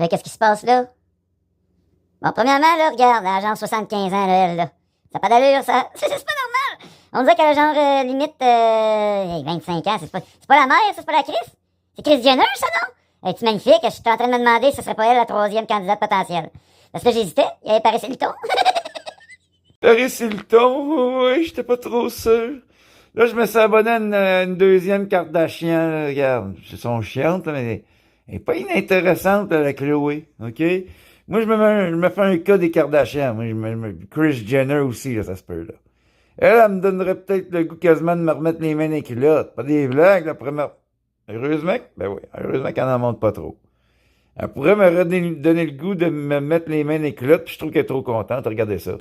ben, qu'est-ce qui se passe là? Bon, premièrement, là, regarde, elle a genre 75 ans, là, elle, là. Ça n'a pas d'allure, ça. C'est pas normal. On dirait qu'elle a genre, limite, 25 ans. C'est pas la mère, ça, c'est pas la Chris? C'est Chris Jenner, ça, non? Elle est magnifique? Je suis en train de me demander si ce serait pas elle la troisième candidate potentielle. Parce que j'hésitais. Il y avait Paris Hilton. Paris Hilton, oui, j'étais pas trop sûr. Là, je me suis abonné à une deuxième Kardashian, là, regarde. C'est son chiante, là, mais elle est pas inintéressante, la Chloé, OK? Moi, je me fais un cas des Kardashians. Moi, Kris Jenner aussi, là, ça se peut, là. Elle me donnerait peut-être le goût quasiment de me remettre les mains dans les culottes. Pas des blagues, là, heureusement, ben oui, heureusement qu'elle n'en monte pas trop. Elle pourrait me donner le goût de me mettre les mains dans les culottes, puis je trouve qu'elle est trop contente. Regardez ça.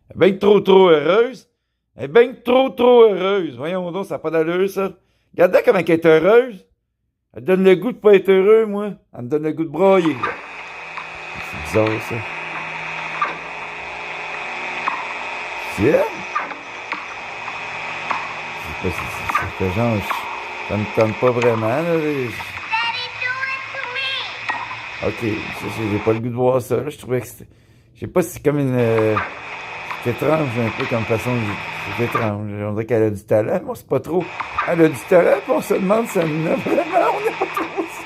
Elle est bien trop heureuse. Elle est bien trop heureuse. Voyons donc, ça n'a pas d'allure, ça. Regardez comment elle est heureuse. Elle donne le goût de pas être heureux, moi. Elle me donne le goût de broyer. C'est bizarre, ça. C'est elle? Je sais pas si ça fait genre... Ça me tente pas vraiment, là. Ok, j'ai pas le goût de voir ça, là. Je trouvais que c'était... Je sais pas si c'est comme une... C'est étrange, un peu, comme façon... C'est étrange. On dirait qu'elle a du talent. Moi, c'est pas trop... Elle a du talent, puis on se demande si elle en a vraiment. On n'est pas trop sûr.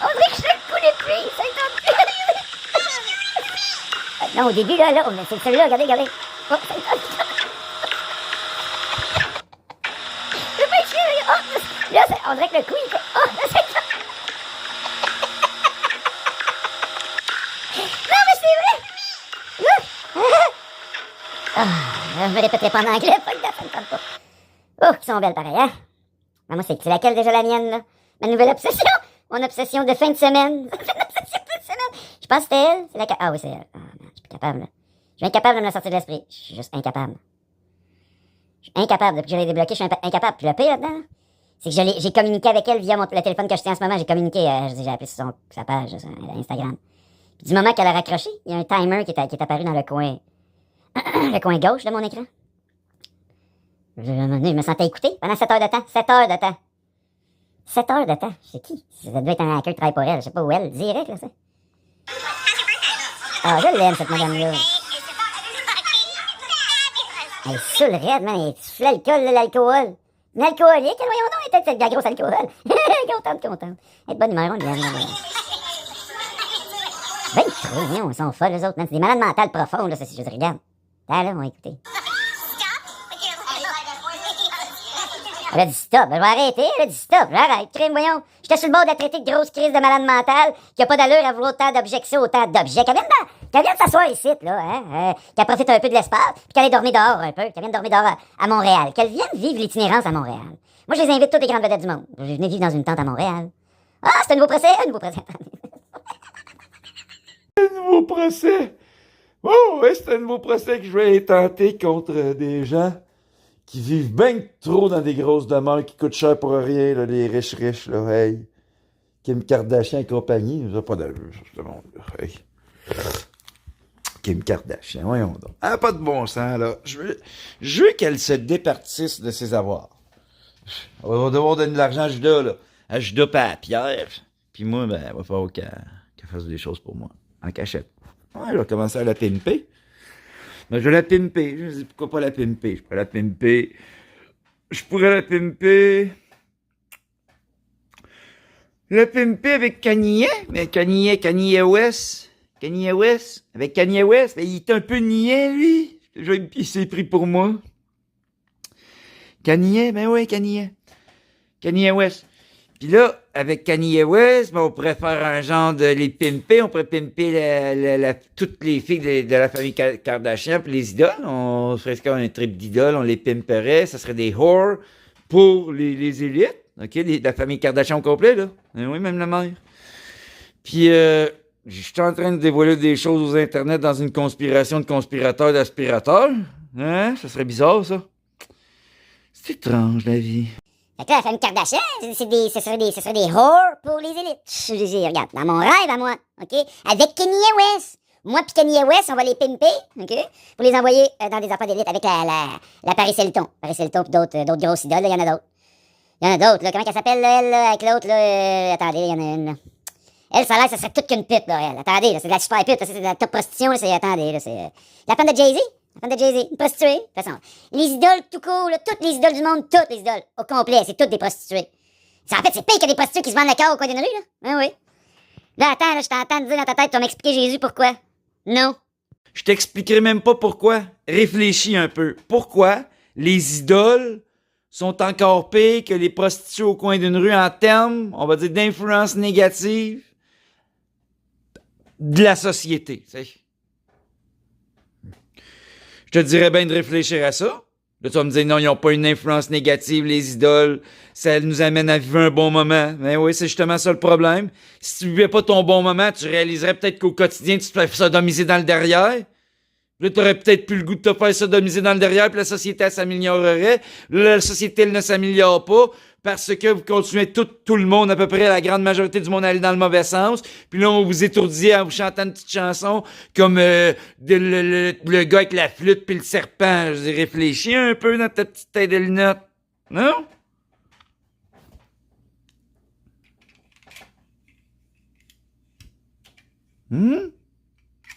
On dirait que je fais le coup de cuir. Non, au début, là, c'est celui-là, regardez. Oh, c'est pas chier, regarde. Oh, là, on dirait que le coup, il... Oh, là, c'est... Non, mais c'est vrai! Je me répéterai pas en anglais, fuck that, ça me tente pas. Oh, qui sont belles pareil, hein? Mais moi, c'est laquelle déjà la mienne, là? Ma nouvelle obsession! Mon obsession de fin de semaine! Je pense que c'était elle. C'est laquelle? Ah oui, c'est elle. Ah, man, je suis plus capable, là. Je suis incapable de me la sortir de l'esprit. Je suis juste incapable. Je suis incapable. Depuis que je l'ai débloqué, je suis incapable. Puis le pire là-dedans, c'est que j'ai communiqué avec elle via le téléphone que je tiens en ce moment. J'ai communiqué, j'ai appelé sur sa page, sur Instagram. Puis du moment qu'elle a raccroché, il y a un timer qui est apparu dans le coin, le coin gauche de mon écran. Je me sentais écouté pendant 7 heures de temps. 7 heures de temps. 7 heures de temps. C'est qui? Ça devait être un hacker qui travaille pour elle. Je sais pas où elle. Direct, là, ça. Ah, je l'aime, cette madame-là. Elle est saoule raide, man. Elle souffle l'alcool, l'alcool. Une alcoolique, voyons non, elle était de la grosse alcool. Contente. Elle est de bonne humeur, on l'aime, là. Ben trop, on s'en fout, les autres, man. C'est des malades mentales profondes, là, ça, si je regarde. Là, on va écouter. Elle a dit stop, je vais arrêter, elle a dit stop, j'arrête, crime, voyons. J'étais sur le bord de la traiter de grosse crise de malade mentale, qui a pas d'allure à vouloir autant d'objections, autant d'objets. Qu'elle vienne de s'asseoir ici, là, hein, qu'elle profite un peu de l'espace, puis qu'elle ait dormi dehors un peu, qu'elle vienne dormir dehors à Montréal, qu'elle vienne vivre l'itinérance à Montréal. Moi, je les invite toutes les grandes vedettes du monde. Je venais vivre dans une tente à Montréal. Ah, c'est un nouveau procès, un nouveau procès. Un nouveau procès. Oh, ouais, c'est un nouveau procès que je vais tenter contre des gens qui vivent bien trop dans des grosses demeures qui coûtent cher pour rien, là, les riches, là, hey. Kim Kardashian et compagnie, ça n'a pas d'allure, ce monde-là, hey. Kim Kardashian, voyons donc. Elle n'a pas de bon sens, là. Je veux qu'elle se départisse de ses avoirs. On va devoir donner de l'argent à Judas, là. À Judas pas à Pierre. Puis moi, ben, il va falloir qu'elle fasse des choses pour moi. En cachette. Ouais, je vais commencer à la pimper. Ben, je vais la pimper. Je me dis, pourquoi pas la pimper? Je pourrais la pimper. La pimper avec Kanye. Mais Kanye West. Avec Kanye West. Ben, il est un peu niais, lui. Il s'est pris pour moi. Kanye, ben oui, Kanye West. Puis là, avec Kanye West, ben, on pourrait faire un genre de les pimper. On pourrait pimper toutes les filles de la famille Kardashian, puis les idoles. On ferait comme un trip d'idoles, on les pimperait. Ça serait des whores pour les élites. OK? La famille Kardashian au complet, là. Oui, même la mère. Puis, je suis en train de dévoiler des choses aux internets dans une conspiration de conspirateurs d'aspirateurs. Hein? Ça serait bizarre, ça. C'est étrange, la vie. Fait que là, la famille Kardashian, ce serait des whores pour les élites. Je dis, regarde, dans mon rêve à moi, OK? Avec Kanye West. Moi pis Kanye West, on va les pimper, OK? Pour les envoyer dans des affaires d'élite avec la Paris Hilton. Paris Hilton pis d'autres grosses idoles, il y en a d'autres. Là. Comment qu'elle s'appelle, là, elle, là, avec l'autre, là? Attendez, il y en a une, là. Elle, ça a l'air, ça serait toute qu'une pute, là, elle. Attendez, là, c'est de la super pute, là, c'est de la top prostitution, là, c'est, attendez, là, c'est... La femme de Jay-Z? La femme de Jay-Z, une prostituée? De toute façon, les idoles tout court, là, toutes les idoles du monde, toutes les idoles, au complet, c'est toutes des prostituées. En fait, c'est pire que des prostituées qui se vendent le corps au coin d'une rue, là. Ah oui. Là, attends, là, je t'entends dire dans ta tête, tu vas m'expliquer Jésus pourquoi. Non. Je t'expliquerai même pas pourquoi. Réfléchis un peu. Pourquoi les idoles sont encore pires que les prostituées au coin d'une rue en termes, on va dire, d'influence négative de la société. T'sais. Je te dirais bien de réfléchir à ça. Là, tu vas me dire, non, ils n'ont pas une influence négative, les idoles. Ça nous amène à vivre un bon moment. Mais oui, c'est justement ça le problème. Si tu vivais pas ton bon moment, tu réaliserais peut-être qu'au quotidien, tu te fais sodomiser dans le derrière. Là, tu aurais peut-être plus le goût de te faire sodomiser dans le derrière, puis la société, elle s'améliorerait. Là, la société, elle ne s'améliore pas parce que vous continuez tout le monde, à peu près la grande majorité du monde, à aller dans le mauvais sens. Puis là, on vous étourdit en vous chantant une petite chanson comme le gars avec la flûte puis le serpent. Je dis, réfléchis un peu dans ta petite tête de lunettes. Non?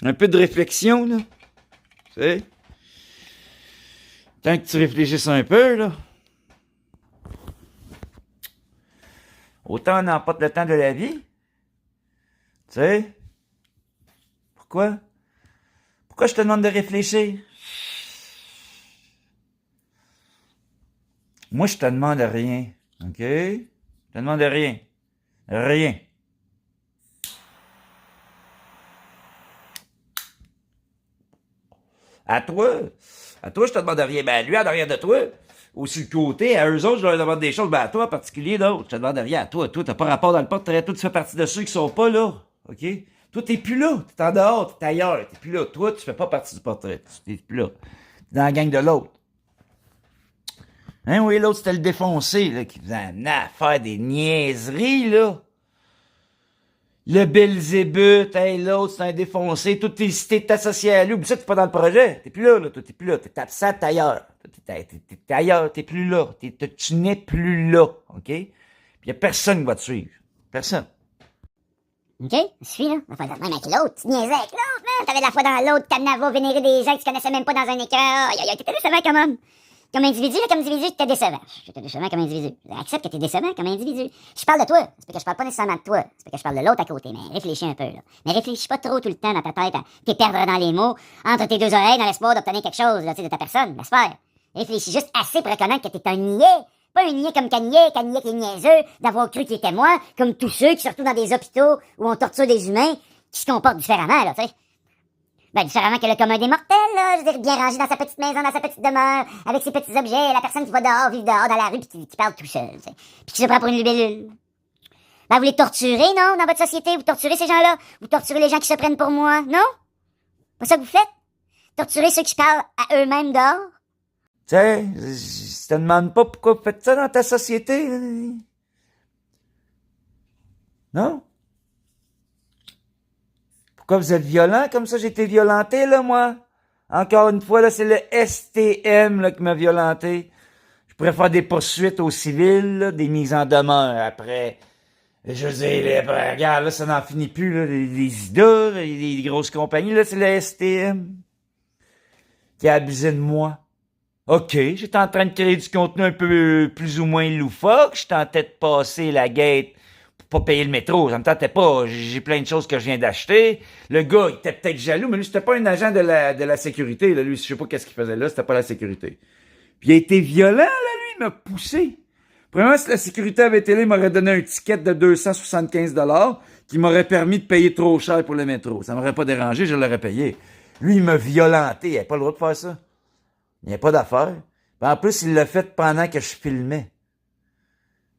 Un peu de réflexion, là. Tu sais? Tant que tu réfléchisses un peu, là. Autant on emporte le temps de la vie. Tu sais? Pourquoi? Pourquoi je te demande de réfléchir? Moi, je te demande rien. OK? Je te demande rien. Rien. À toi, je te demande rien. Ben, lui, en arrière de toi, ou sur le côté, à eux autres, je leur demande des choses. Ben, à toi, en particulier, d'autres, je te demande rien. À toi, t'as pas rapport dans le portrait. Toi, tu fais partie de ceux qui sont pas là. OK? Toi, t'es plus là. T'es en dehors, t'es ailleurs. T'es plus là. Toi, tu fais pas partie du portrait. T'es plus là. T'es dans la gang de l'autre. Hein, oui, l'autre, c'était le défoncé, là, qui faisait à faire des niaiseries, là. Le Belzébuth, hey, l'autre, c'est un défoncé. Tout t'es associé à lui. Oublie ça, t'es pas dans le projet. T'es plus là, là. Toi, t'es plus là. T'es absent, t'es ailleurs. T'es ailleurs. T'es plus là. Tu n'es plus là. OK? Puis y a personne qui va te suivre. Personne. OK? Suis, là. On va faire de même avec l'autre. Tu niaisais avec l'autre, man. T'avais de la foi dans l'autre. T'avais vénérer des gens que tu connaissais même pas dans un écran. Aïe, t'étais décevant quand même. Comme individu, là, comme individu, t'étais décevant. J'étais décevant comme individu. Accepte que t'es décevant comme individu. Je parle de toi. C'est parce que je parle pas nécessairement de toi. C'est parce que je parle de l'autre à côté. Mais réfléchis un peu, là. Mais réfléchis pas trop tout le temps dans ta tête à t'es perdre dans les mots, entre tes deux oreilles, dans l'espoir d'obtenir quelque chose, là, tu sais, de ta personne. Laisse faire. Réfléchis juste assez pour reconnaître que t'es un niais. Pas un niais comme Kanye qui est niaiseux, d'avoir cru qu'il était moi, comme tous ceux qui, surtout dans des hôpitaux où on torture des humains, qui se comportent différemment, là, tu sais. Ben, différemment que le commun des mortels, là, je veux dire, bien rangé dans sa petite maison, dans sa petite demeure, avec ses petits objets, la personne qui va dehors, vivre dehors, dans la rue, qui parle tout seul, tu sais. Puis qui se prend pour une libellule. Ben, vous les torturez, non, dans votre société? Vous torturez ces gens-là? Vous torturez les gens qui se prennent pour moi, non? Pas ça que vous faites? Torturez ceux qui parlent à eux-mêmes dehors? Tu sais, je te demande pas pourquoi vous faites ça dans ta société. Non? Pourquoi vous êtes violent comme ça? J'ai été violenté, là, moi. Encore une fois, là, c'est le STM, là, qui m'a violenté. Je pourrais faire des poursuites aux civils, là, des mises en demeure après. Je veux dire, après, regarde, là, ça n'en finit plus, là, les idoles, les grosses compagnies, là, c'est le STM qui a abusé de moi. OK, j'étais en train de créer du contenu un peu plus ou moins loufoque. Je tentais de passer la gate pour pas payer le métro. Ça me tentait pas. J'ai plein de choses que je viens d'acheter. Le gars, il était peut-être jaloux, mais lui, c'était pas un agent de la sécurité. Là. Lui, je sais pas qu'est-ce qu'il faisait là. C'était pas la sécurité. Puis il a été violent, là, lui. Il m'a poussé. Premièrement, si la sécurité avait été là, il m'aurait donné un ticket de 275$ qui m'aurait permis de payer trop cher pour le métro. Ça m'aurait pas dérangé, je l'aurais payé. Lui, il m'a violenté. Il avait pas le droit de faire ça. Il n'y a pas d'affaire. En plus, il l'a fait pendant que je filmais.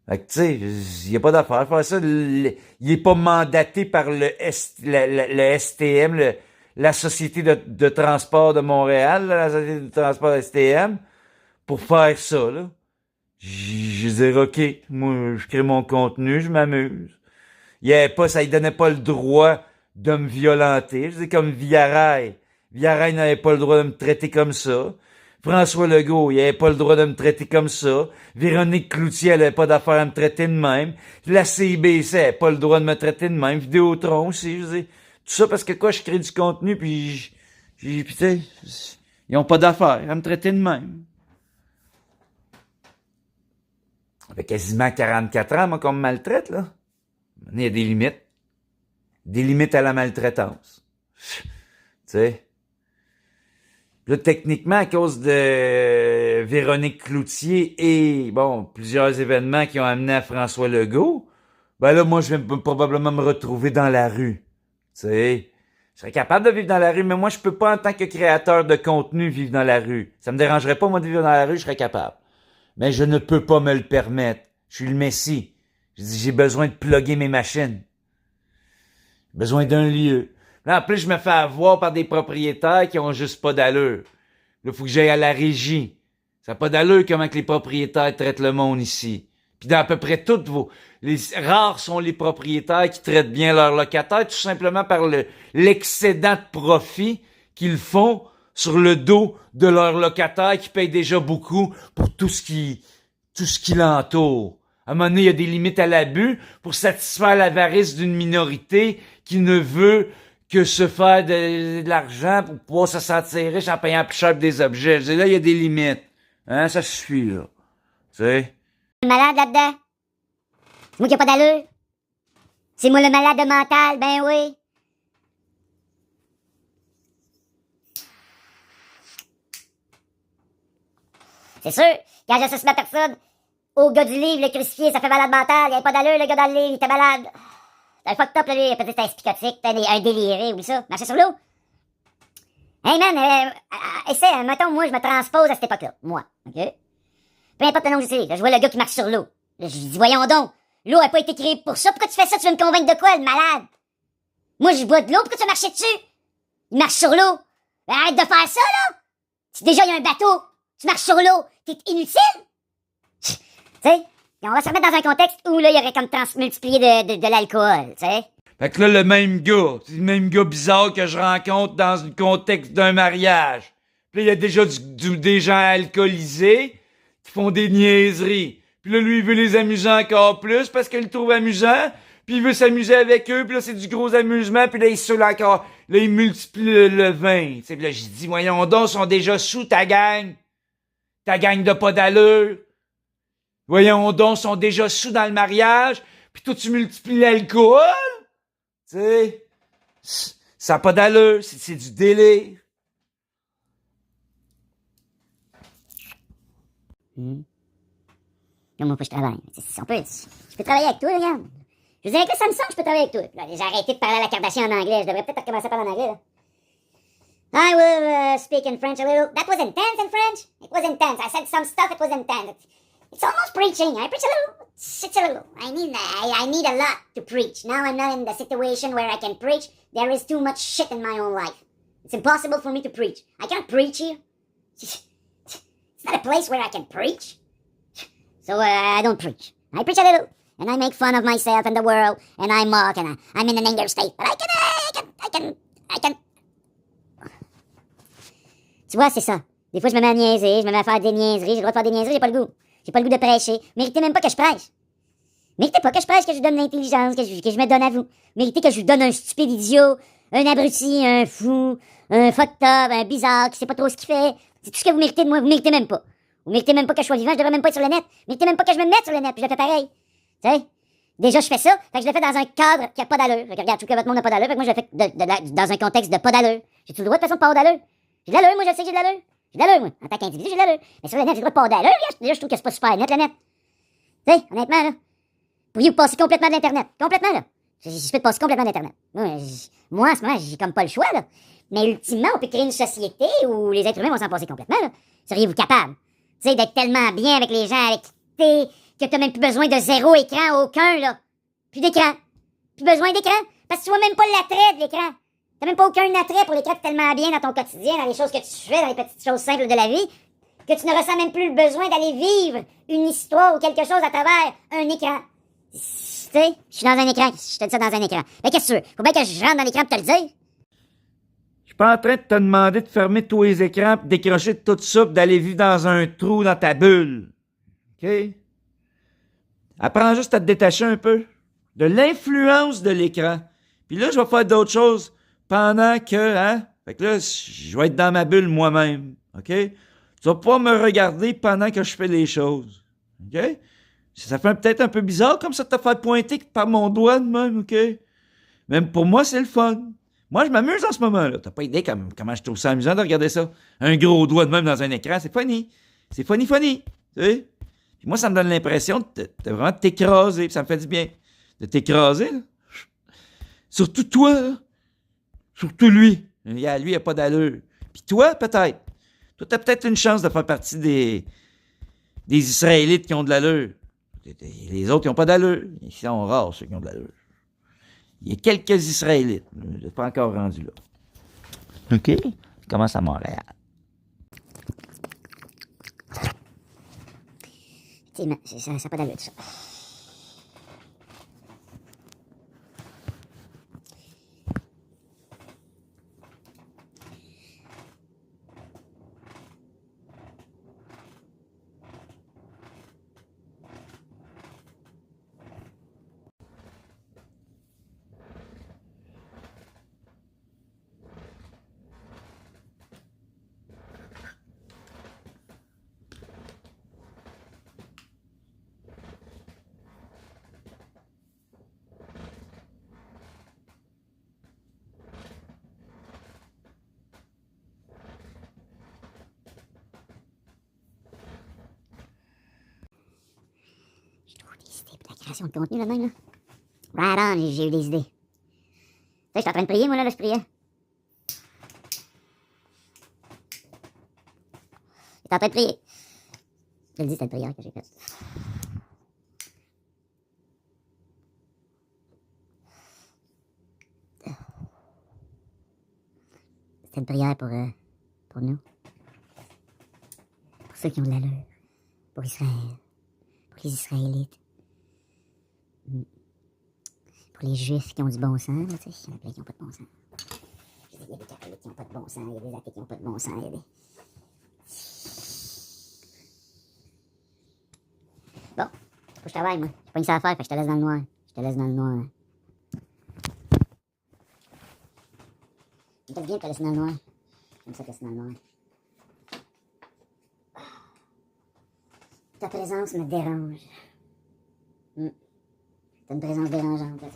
Fait que, tu sais, il n'y a pas d'affaire. Faire ça, il n'est pas mandaté par le STM, la Société de transport de Montréal, la Société de transport STM, pour faire ça, là. Je disais, OK, moi, je crée mon contenu, je m'amuse. Ça lui donnait pas le droit de me violenter. Je dis comme Villaray. Villaray n'avait pas le droit de me traiter comme ça. François Legault, il avait pas le droit de me traiter comme ça. Véronique Cloutier, elle avait pas d'affaire à me traiter de même. La CIBC, elle avait pas le droit de me traiter de même. Vidéotron aussi, je veux dire. Tout ça parce que quoi, je crée du contenu, puis tu sais, ils ont pas d'affaire à me traiter de même. Ça fait quasiment 44 ans, moi, qu'on me maltraite, là. Il y a des limites. Des limites à la maltraitance. Tu sais. Là, techniquement, à cause de Véronique Cloutier et, bon, plusieurs événements qui ont amené à François Legault, ben là, moi, je vais probablement me retrouver dans la rue. Tu sais. Je serais capable de vivre dans la rue, mais moi, je peux pas, en tant que créateur de contenu, vivre dans la rue. Ça me dérangerait pas, moi, de vivre dans la rue, je serais capable. Mais je ne peux pas me le permettre. Je suis le Messie. J'ai besoin de plugger mes machines. J'ai besoin d'un lieu. Là, en plus, je me fais avoir par des propriétaires qui ont juste pas d'allure. Là, faut que j'aille à la régie. Ça n'a pas d'allure comment que les propriétaires traitent le monde ici. Puis dans à peu près toutes rares sont les propriétaires qui traitent bien leurs locataires, tout simplement par l'excédent de profit qu'ils font sur le dos de leurs locataires qui payent déjà beaucoup pour tout ce qui l'entoure. À un moment donné, il y a des limites à l'abus pour satisfaire l'avarice d'une minorité qui ne veut que se faire de l'argent pour pouvoir se sentir riche en payant plus cher des objets. Je dis, là, il y a des limites. Hein, ça suffit, là. Tu sais? Malade là-dedans. C'est moi qui a pas d'allure. C'est moi le malade mental, ben oui. C'est sûr, quand j'associe la personne au gars du livre, le crucifié, ça fait malade mental, il avait pas d'allure, le gars dans le livre, il était malade. C'est un fucked up, là, lui, peut-être un psychotique, un déliré, oublie ça, marcher sur l'eau. Hey man, essaie, mettons, moi, je me transpose à cette époque-là, moi, ok? Peu importe le nom que j'utilise, là, je vois le gars qui marche sur l'eau. Là, je dis, voyons donc, l'eau a pas été créée pour ça, pourquoi tu fais ça, tu veux me convaincre de quoi, le malade? Moi, je bois de l'eau, pourquoi tu vas marcher dessus? Il marche sur l'eau. Ben, arrête de faire ça, là! Déjà, il y a un bateau, tu marches sur l'eau, t'es inutile? Tu sais, on va se remettre dans un contexte où, là, il y aurait comme multiplié de l'alcool, tu sais. Fait que là, le même gars bizarre que je rencontre dans le contexte d'un mariage. Puis là, il y a déjà des gens alcoolisés qui font des niaiseries. Puis là, lui, il veut les amuser encore plus parce qu'il le trouve amusant. Puis il veut s'amuser avec eux. Puis là, c'est du gros amusement. Puis là, il saoule encore. Là, il multiplie le vin. Tu sais, là, j'ai dit, voyons donc, ils sont déjà sous ta gang. Ta gang de pas d'allure. Voyons donc, ils sont déjà sous dans le mariage. Puis toi, tu multiplies l'alcool. Tu sais, ça n'a pas d'allure. C'est du délire. Là, moi, faut que je travaille. Je peux travailler avec toi, regarde. Je vous dirais que ça me semble que je peux travailler avec toi. Là, j'ai arrêté de parler à la Kardashian en anglais. Je devrais peut-être recommencer à parler en anglais, là. I will speak in French a little. That was intense in French. It was intense. I said some stuff. It was intense. It's almost preaching. I preach a little. It's a little. I need a lot to preach. Now I'm not in the situation where I can preach. There is too much shit in my own life. It's impossible for me to preach. I can't preach here. It's not a place where I can preach. So I don't preach. I preach a little. And I make fun of myself and the world. And I mock and I'm in an anger state. But I can. Tu vois, c'est ça. Des fois, je me mets à niaiser, je me mets à faire des niaiseries, j'ai le droit de faire des niaiseries, j'ai pas le goût. J'ai pas le goût de prêcher. Méritez même pas que je prêche. Méritez pas que je prêche, que je vous donne l'intelligence, que je me donne à vous. Méritez que je vous donne un stupide idiot, un abruti, un fou, un fucked up, un bizarre, qui sait pas trop ce qu'il fait. C'est tout ce que vous méritez de moi, vous méritez même pas. Vous méritez même pas que je sois vivant, je devrais même pas être sur le net. Vous méritez même pas que je me mette sur le net, puis je le fais pareil. Tu sais? Déjà, je fais ça, fait que je le fais dans un cadre qui a pas d'allure. Fait que regarde, tout que votre monde n'a pas d'allure, fait que moi, je le fais dans un contexte de pas d'allure. J'ai-tu le droit de façon de pas avoir d'allure? J'ai de l'allure, moi, je sais que j'ai de l'allure. J'ai de l'allure, moi. En tant qu'individu, j'ai de l'allure. Mais sur le net, j'ai le droit de pas avoir d'allure. Déjà, je trouve que c'est pas super net, le net. Tu sais, honnêtement, là. Pourriez-vous passer complètement de l'Internet? Complètement, là. Je peux passer complètement de l'Internet. Moi, en ce moment, j'ai comme pas le choix, là. Mais ultimement, on peut créer une société où les êtres humains vont s'en passer complètement, là. Seriez-vous capable? Tu sais, d'être tellement bien avec les gens avec qui t'es, que t'as même plus besoin de zéro écran, aucun, là. Plus d'écran. Plus besoin d'écran. Parce que tu vois même pas l'attrait de l'écran. T'as même pas aucun attrait pour l'écran tellement bien dans ton quotidien, dans les choses que tu fais, dans les petites choses simples de la vie, que tu ne ressens même plus le besoin d'aller vivre une histoire ou quelque chose à travers un écran. Tu sais, je suis dans un écran, je te dis ça dans un écran. Mais qu'est-ce que tu veux? Faut bien que je rentre dans l'écran pour te le dire. Je pas en train de te demander de fermer tous les écrans, de décrocher de tout ça, pis d'aller vivre dans un trou dans ta bulle. OK? Apprends juste à te détacher un peu de l'influence de l'écran. Puis là, je vais faire d'autres choses pendant que, hein? Fait que là, je vais être dans ma bulle moi-même. OK? Tu vas pouvoir me regarder pendant que je fais les choses. OK? Ça fait peut-être un peu bizarre comme ça de te faire pointer par mon doigt de même, OK? Même pour moi, c'est le fun. Moi, je m'amuse en ce moment-là. T'as pas idée comment je trouve ça amusant de regarder ça. Un gros doigt de même dans un écran, c'est funny. C'est funny. Tu sais? Puis moi, ça me donne l'impression de vraiment t'écraser. Puis ça me fait du bien de t'écraser, là. Surtout toi, là. Surtout lui. Lui, il a pas d'allure. Puis toi, peut-être. Toi, t'as peut-être une chance de faire partie des Israélites qui ont de l'allure. Les autres, ils n'ont pas d'allure. Ils sont rares, ceux qui ont de l'allure. Il y a quelques Israélites. Je n'ai pas encore rendu là. OK? Je commence à Montréal. Effectivement, ça n'a pas d'allure, tout ça. La création de contenu, là, même, là. Right on, j'ai eu des idées. Tu sais, j'étais en train de prier, moi, là, je priais. J'étais en train de prier. Je le dis, c'était une prière que j'ai faite. C'était une prière pour nous. Pour ceux qui ont de l'allure. Pour Israël. Pour les Israélites. Pour les Juifs qui ont du bon sens, là, tu sais. Il y en a plein qui n'ont pas de bon sens. Il y a des catholiques qui n'ont pas de bon sens, il y a des athées qui n'ont pas de bon sens, il y a des... Bon, faut que je travaille, moi. J'ai pas une ça à faire, fait que je te laisse dans le noir. Je te laisse dans le noir. Ça me fait bien de te laisser dans le noir. J'aime ça te laisser dans le noir. Ta présence me dérange. T'as une présence dérangeante, là, tu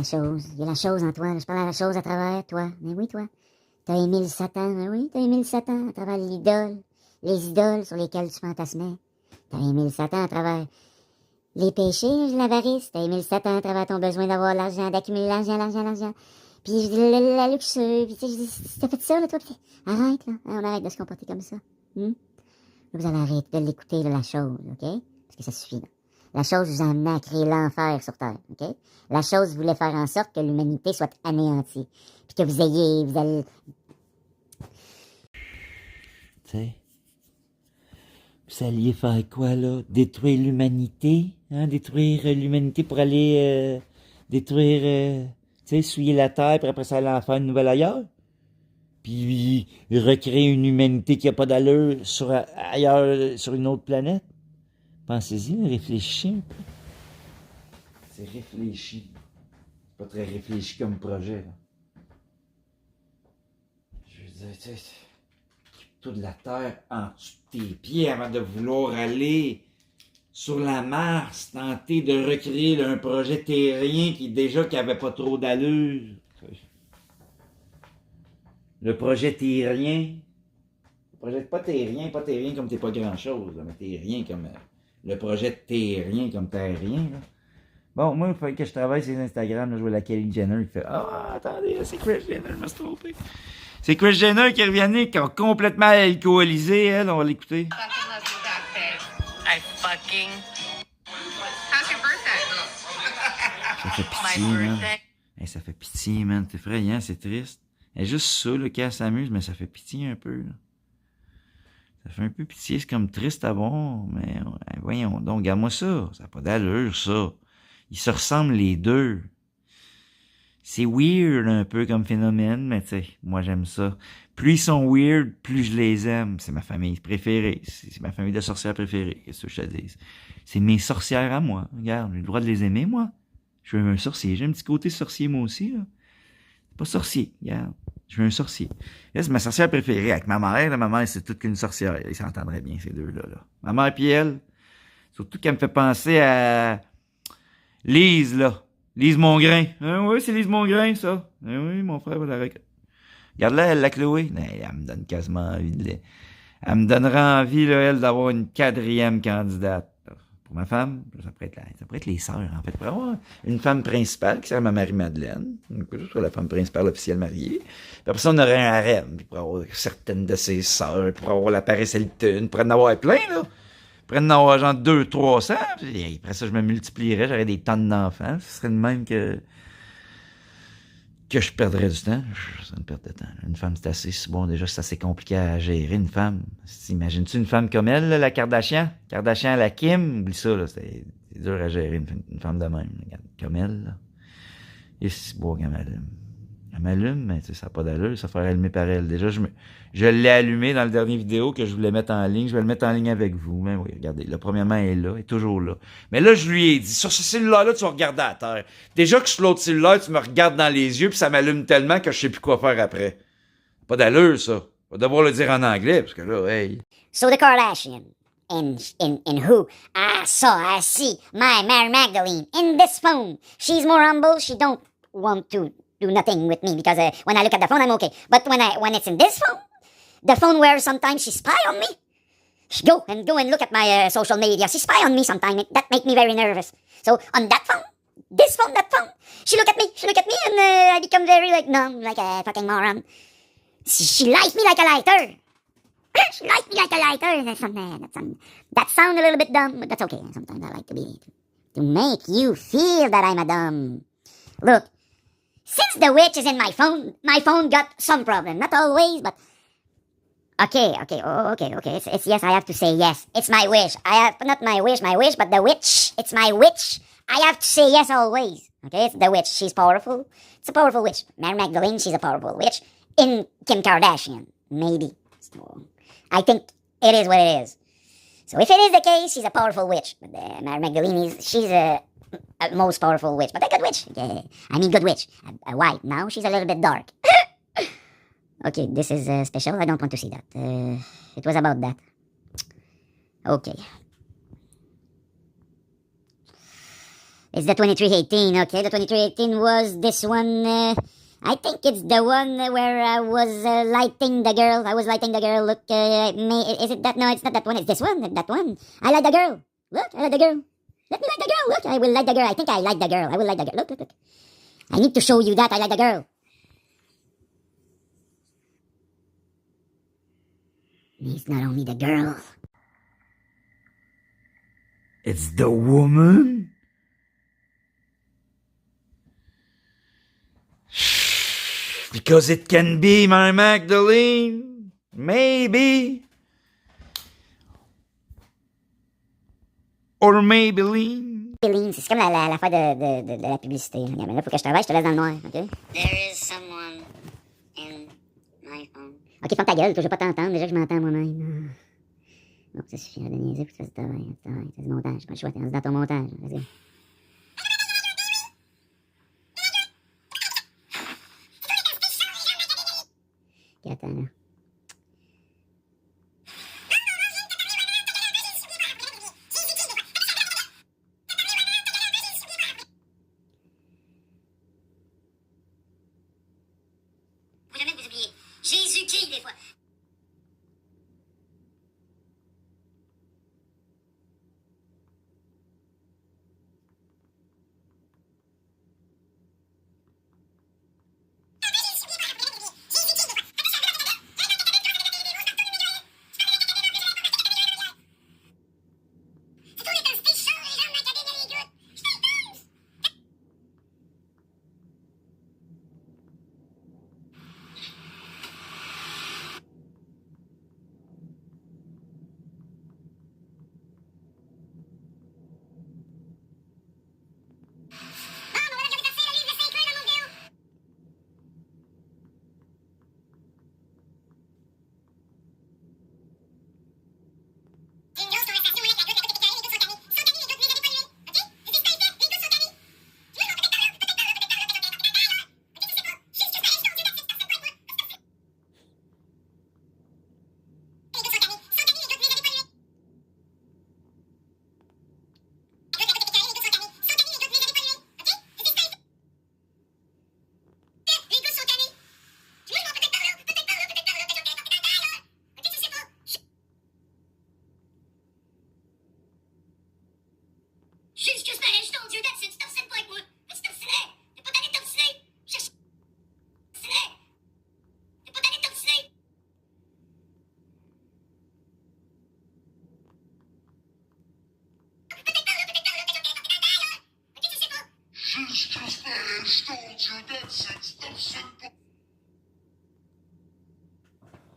sais. Il y a la chose en toi, là. Je parle à la chose à travers toi. Mais oui, toi. T'as aimé le Satan, mais oui, t'as aimé le Satan à travers l'idole. Les idoles sur lesquelles tu fantasmais. T'as aimé le Satan à travers les péchés, l'avarice. T'as aimé le Satan à travers ton besoin d'avoir l'argent, d'accumuler l'argent. Puis la luxure, puis tu sais, t'as fait ça, là, toi, pis arrête, là. On arrête de se comporter comme ça. Vous allez arrêter de l'écouter, là, la chose, OK? Parce que ça suffit, là. La chose vous a amené à créer l'enfer sur Terre, OK? La chose voulait faire en sorte que l'humanité soit anéantie. Puis que vous allez... Tu sais, vous alliez faire quoi, là? Détruire l'humanité? Hein? Détruire l'humanité pour aller détruire... tu sais, souiller la terre, puis après ça, aller en faire une nouvelle ailleurs? Puis recréer une humanité qui n'a pas d'allure ailleurs, sur une autre planète? Pensez-y, réfléchissez un peu. C'est réfléchi. C'est pas très réfléchi comme projet, là. Je veux dire, tu sais, occupe-toi de la terre en dessous de tes pieds avant de vouloir aller sur la Mars, tenter de recréer là, un projet terrien qui avait pas trop d'allure. Le projet terrien. Le projet pas terrien comme t'es pas grand-chose, mais terrien comme... le projet terrien comme terrien, là. Bon, moi, il faut que je travaille sur Instagram, là, je vois la Kylie Jenner qui fait « Ah, attendez, là, c'est Kris Jenner, je me suis trompé. » C'est Kris Jenner qui revient, qui est complètement alcoolisée, elle, on va l'écouter. I fucking... How's your birthday? Ça fait pitié, man. Hey, ça fait pitié, man. C'est effrayant, c'est triste. Elle est juste ça, là, qu'elle s'amuse, mais ça fait pitié un peu, là. Ça fait un peu pitié, c'est comme triste à voir, mais voyons donc, regarde-moi ça. Ça n'a pas d'allure, ça. Ils se ressemblent les deux. C'est weird un peu comme phénomène, mais tu sais, moi j'aime ça. Plus ils sont weird, plus je les aime. C'est ma famille préférée. C'est ma famille de sorcières préférée, qu'est-ce que je te dis. C'est mes sorcières à moi. Regarde, j'ai le droit de les aimer, moi. Je veux un sorcier. J'ai un petit côté sorcier, moi aussi, là. C'est pas sorcier, regarde. Je veux un sorcier. Là, c'est ma sorcière préférée. Avec ma mère, là, ma mère, c'est toute qu'une sorcière. Ils s'entendraient bien, ces deux-là, là. Ma mère puis elle, surtout qu'elle me fait penser à Lise, là. Lise Mongrain. Hein, oui, c'est Lise Mongrain, ça. Hein, oui, mon frère va la regarder. Regarde-la, elle, la Chloé. Elle me donne quasiment envie de Elle me donnera envie, là, elle, d'avoir une 4e candidate. Pour ma femme, ça pourrait être les sœurs, en fait. Pour avoir une femme principale, qui serait ma Marie-Madeleine. Je serais la femme principale officielle mariée. Puis après ça, on aurait un harem. Puis pour avoir certaines de ses sœurs, pour avoir la Paris Hilton, pour en avoir plein, là. Pour en avoir genre 200-300. Puis après ça, je me multiplierais, j'aurais des tonnes d'enfants. Ce serait le même que je perdrais du temps. Ce serait une perte de temps. Une femme, c'est assez, bon, déjà, c'est assez compliqué à gérer, une femme. Imagines-tu une femme comme elle, là, la Kardashian? Kardashian, la Kim? Oublie ça, là. C'est dur à gérer, une femme de même. Regarde, comme elle, là. Et c'est beau qu'elle m'allume. Elle m'allume, mais ça n'a pas d'allure, ça ferait allumer par elle. Déjà, je l'ai allumé dans le dernier vidéo que je voulais mettre en ligne. Je vais le mettre en ligne avec vous. Mais oui, regardez, là, premièrement, elle est là, elle est toujours là. Mais là, je lui ai dit, sur ce cellulaire-là, tu vas regarder à terre. Déjà que sur l'autre cellulaire, tu me regardes dans les yeux, puis ça m'allume tellement que je sais plus quoi faire après. Pas d'allure, ça. On va devoir le dire en anglais, parce que là, hey. So the Kardashian, in who I see my Mary Magdalene in this phone. She's more humble. She don't want to do nothing with me because when I look at the phone, I'm okay. But when it's in this phone, the phone where sometimes she spy on me, she go and look at my social media. She spy on me sometimes. That make me very nervous. So on that phone, this phone, that phone, she look at me, and I become very like numb, like a fucking moron. She lights me like a lighter. She lights me like a lighter. That sound a little bit dumb, but that's okay. Sometimes I like to make you feel that I'm a dumb. Look, since the witch is in my phone got some problem. Not always, but okay. It's yes. I have to say yes. It's my wish. Not my wish, but the witch. It's my witch. I have to say yes always. Okay, it's the witch. She's powerful. It's a powerful witch. Mary Magdalene, she's a powerful witch. In Kim Kardashian, maybe. So, I think it is what it is. So if it is the case, she's a powerful witch. But Mary Magdalene she's a most powerful witch. But a good witch. Good witch. A white. Now she's a little bit dark. Okay, this is special. I don't want to see that. It was about that. Okay. It's the 2318. Okay, the 2318 was this one. I think it's the one where I was lighting the girl. I was lighting the girl. Look, is it that? No, it's not that one. It's this one. That one. I like the girl. Look, I like the girl. Let me light the girl. Look, I will light the girl. I think I like the girl. I will light the girl. Look. I need to show you that I like the girl. It's not only the girl. It's the woman? Because it can be my Magdalene. Maybe. Or Maybelline. C'est comme la fois de la publicité. Mais là, faut que je travaille, je te laisse dans le noir, OK? There is someone in my phone. OK, ferme ta gueule, je veux pas t'entendre, déjà que je m'entends moi-même. Bon, ça suffit de niaiser, faut que tu fasses du travail. C'est du montage, pas le choix, t'es rendu dans ton montage. Vas-y. OK, attends, là. Faut jamais vous oublier. Jésus-Christ, des fois.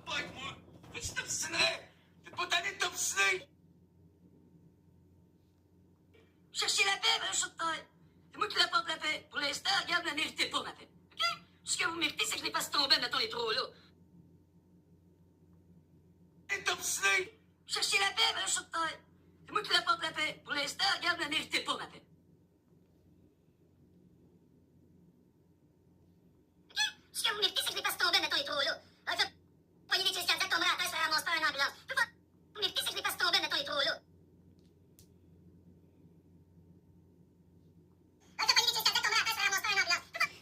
Mike, moi, veux-tu t'obstiner? T'es pas tanné de t'obstiner? Cherchez la paix, ben, shooter. C'est moi qui l'apporte la paix. Pour l'instant, regarde, ne la méritez pas, ma paix. OK? Tout ce que vous méritez, c'est que je les fasse tomber, mettons les trop là. T'es obstiné? Cherchez la paix, ben, shooter. C'est moi qui l'apporte la paix. Pour l'instant, regarde, ne la méritez pas, ma paix. OK? Tout ce que vous méritez, c'est que je les fasse tomber, mettons les trop là. Alors, ça, voyez des crises cardiaques tomber à la tête, ça ramasse pas une ambulance. Tout ce que vous méritez, c'est que je les fasse tomber, mettons les trop là.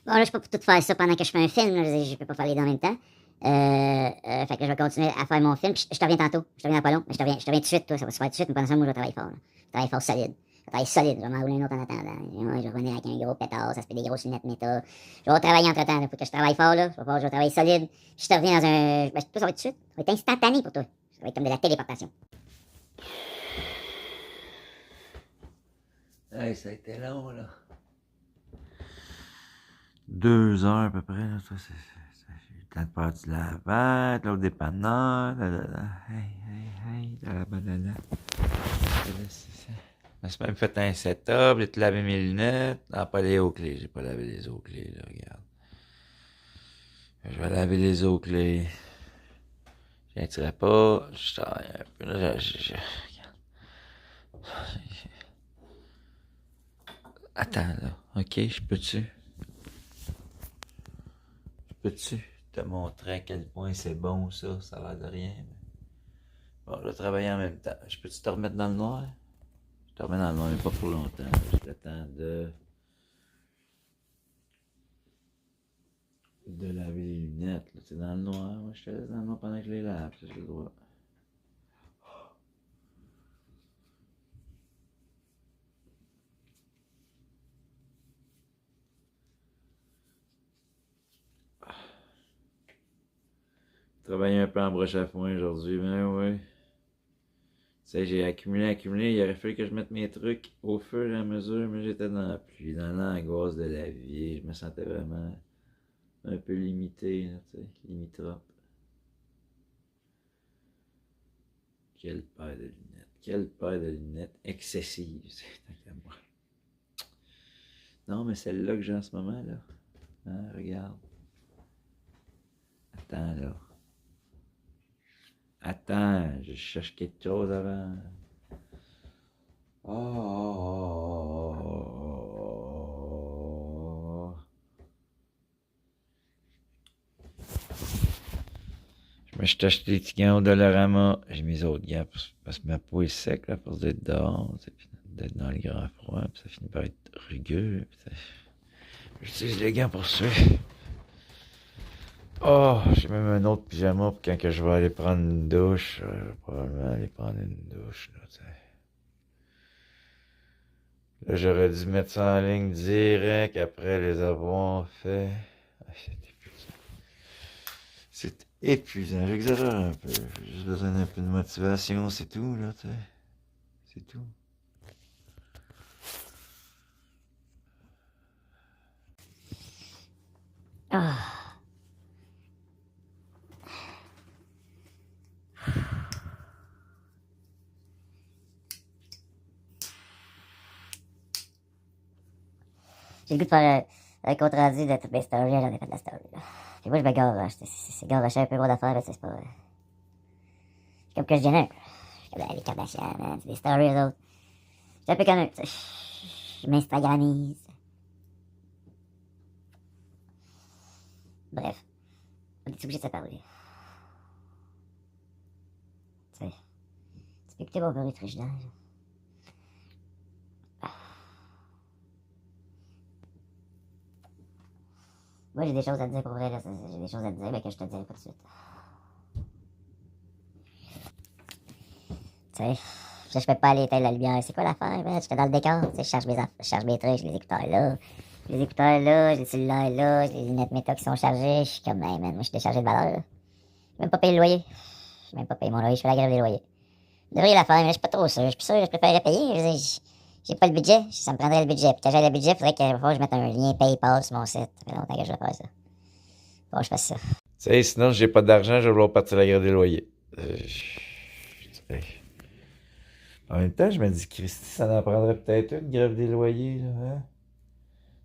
Bon, là, je peux pas tout faire ça pendant que je fais un film. Là. Je peux pas faire les deux en même temps. Fait que je vais continuer à faire mon film. Puis je te reviens tantôt. Je te reviens dans pas long. Mais je te reviens tout de suite, toi. Ça va se faire tout de suite. Mais pendant ça, moi, je vais travailler fort. Là. Je travaille fort solide. Je vais travailler solide. Je vais m'en rouler un autre en attendant. Je vais revenir avec un gros pétard. Ça se fait des grosses lunettes méta. Je vais travailler entre temps. Il faut que je travaille fort, là. Je vais travailler solide. Puis je te reviens dans un. Ben, tout ça va être tout de suite. Ça va être instantané pour toi. Ça va être comme de la téléportation. Hey, ça a été long, là. 2 heures à peu près, là. Ça, j'ai eu le temps de faire du lavage, l'autre dépanneur, hey, la banana. C'est ça. Je me suis même fait un setup, j'ai tout lavé mes lunettes. Non, pas les hauts clés, j'ai pas lavé les hauts clés, là, regarde. Je vais laver les hauts clés. Je n'attirerai pas, je travaille un peu, là, regarde. Attends, là, ok, je peux-tu te montrer à quel point c'est bon, ça a l'air de rien. Mais... Bon, je vais travailler en même temps. Je peux-tu te remettre dans le noir? Je te remets dans le noir, mais pas pour longtemps. Juste le temps de laver les lunettes. Là. C'est dans le noir. Moi, je te laisse dans le noir pendant que je les lave. Ça, j'ai le droit. Travailler un peu en broche à foin aujourd'hui, mais ouais. Tu sais, j'ai accumulé. Il aurait fallu que je mette mes trucs au fur et à mesure, mais j'étais dans la pluie, dans l'angoisse de la vie. Je me sentais vraiment un peu limité, là, tu sais, limitrophe. Quelle paire de lunettes. Quelle paire de lunettes excessive, c'est tant qu'à moi. Non, mais celle-là que j'ai en ce moment, là. Hein, regarde. Attends, là. Attends, je cherche quelque chose avant. Je me suis acheté des petits gants au Dollarama. J'ai mis les autres gants parce que ma peau est sec, là, à force d'être dehors, puis d'être dans le grand froid, puis ça finit par être rugueux. J'utilise les gants pour ça. Oh, j'ai même un autre pyjama pour quand que je vais aller prendre une douche. Je vais probablement aller prendre une douche, là, tu sais. Là, j'aurais dû mettre ça en ligne direct après les avoir fait. Ah, c'est épuisant. C'est épuisant. J'exagère un peu. J'ai juste besoin d'un peu de motivation, c'est tout, là, tu sais. C'est tout. Ah. J'ai le goût de faire un compte rendu de toutes mes stories, j'en ai fait de la story, là. Puis moi, je me garoche, c'est garoché un peu gros d'affaires, là, c'est pas... C'est comme que je Jenner. Je suis comme les Kardashians, man, c'est des stories, eux autres. Je suis un peu comme eux, tu sais. Je m'instagrammise. Bref. On est obligé de se parler. Tu sais. Tu peux écouter mon bruit de frigidaire, là. Moi, j'ai des choses à te dire pour vrai, là. J'ai des choses à te dire, mais que je te dirai pas tout de suite. Tu sais, je peux pas aller éteindre la lumière. C'est quoi l'affaire, man? J'étais dans le décor, tu sais, je charge mes trucs, j'ai les écouteurs là. J'ai les écouteurs là, j'ai le cellulaire là, j'ai les lunettes méta qui sont chargées. Je suis comme, hey, man, moi, je suis déchargé de valeur, là. J'ai même pas payé le loyer. J'ai même pas payé mon loyer, je fais la grève des loyers. Je devrais la faire, mais je suis pas trop sûr. Je suis sûr que je préférerais payer. Je J'ai pas le budget, ça me prendrait le budget. Puis quand j'ai le budget, il faudrait que je mette un lien PayPal sur mon site. Ça fait longtemps que je vais faire ça. Faut que je fasse ça. Tu sais, sinon, j'ai pas d'argent, je vais vouloir partir la grève des loyers. En même temps, je me dis, Christy, ça en prendrait peut-être une grève des loyers, là, hein?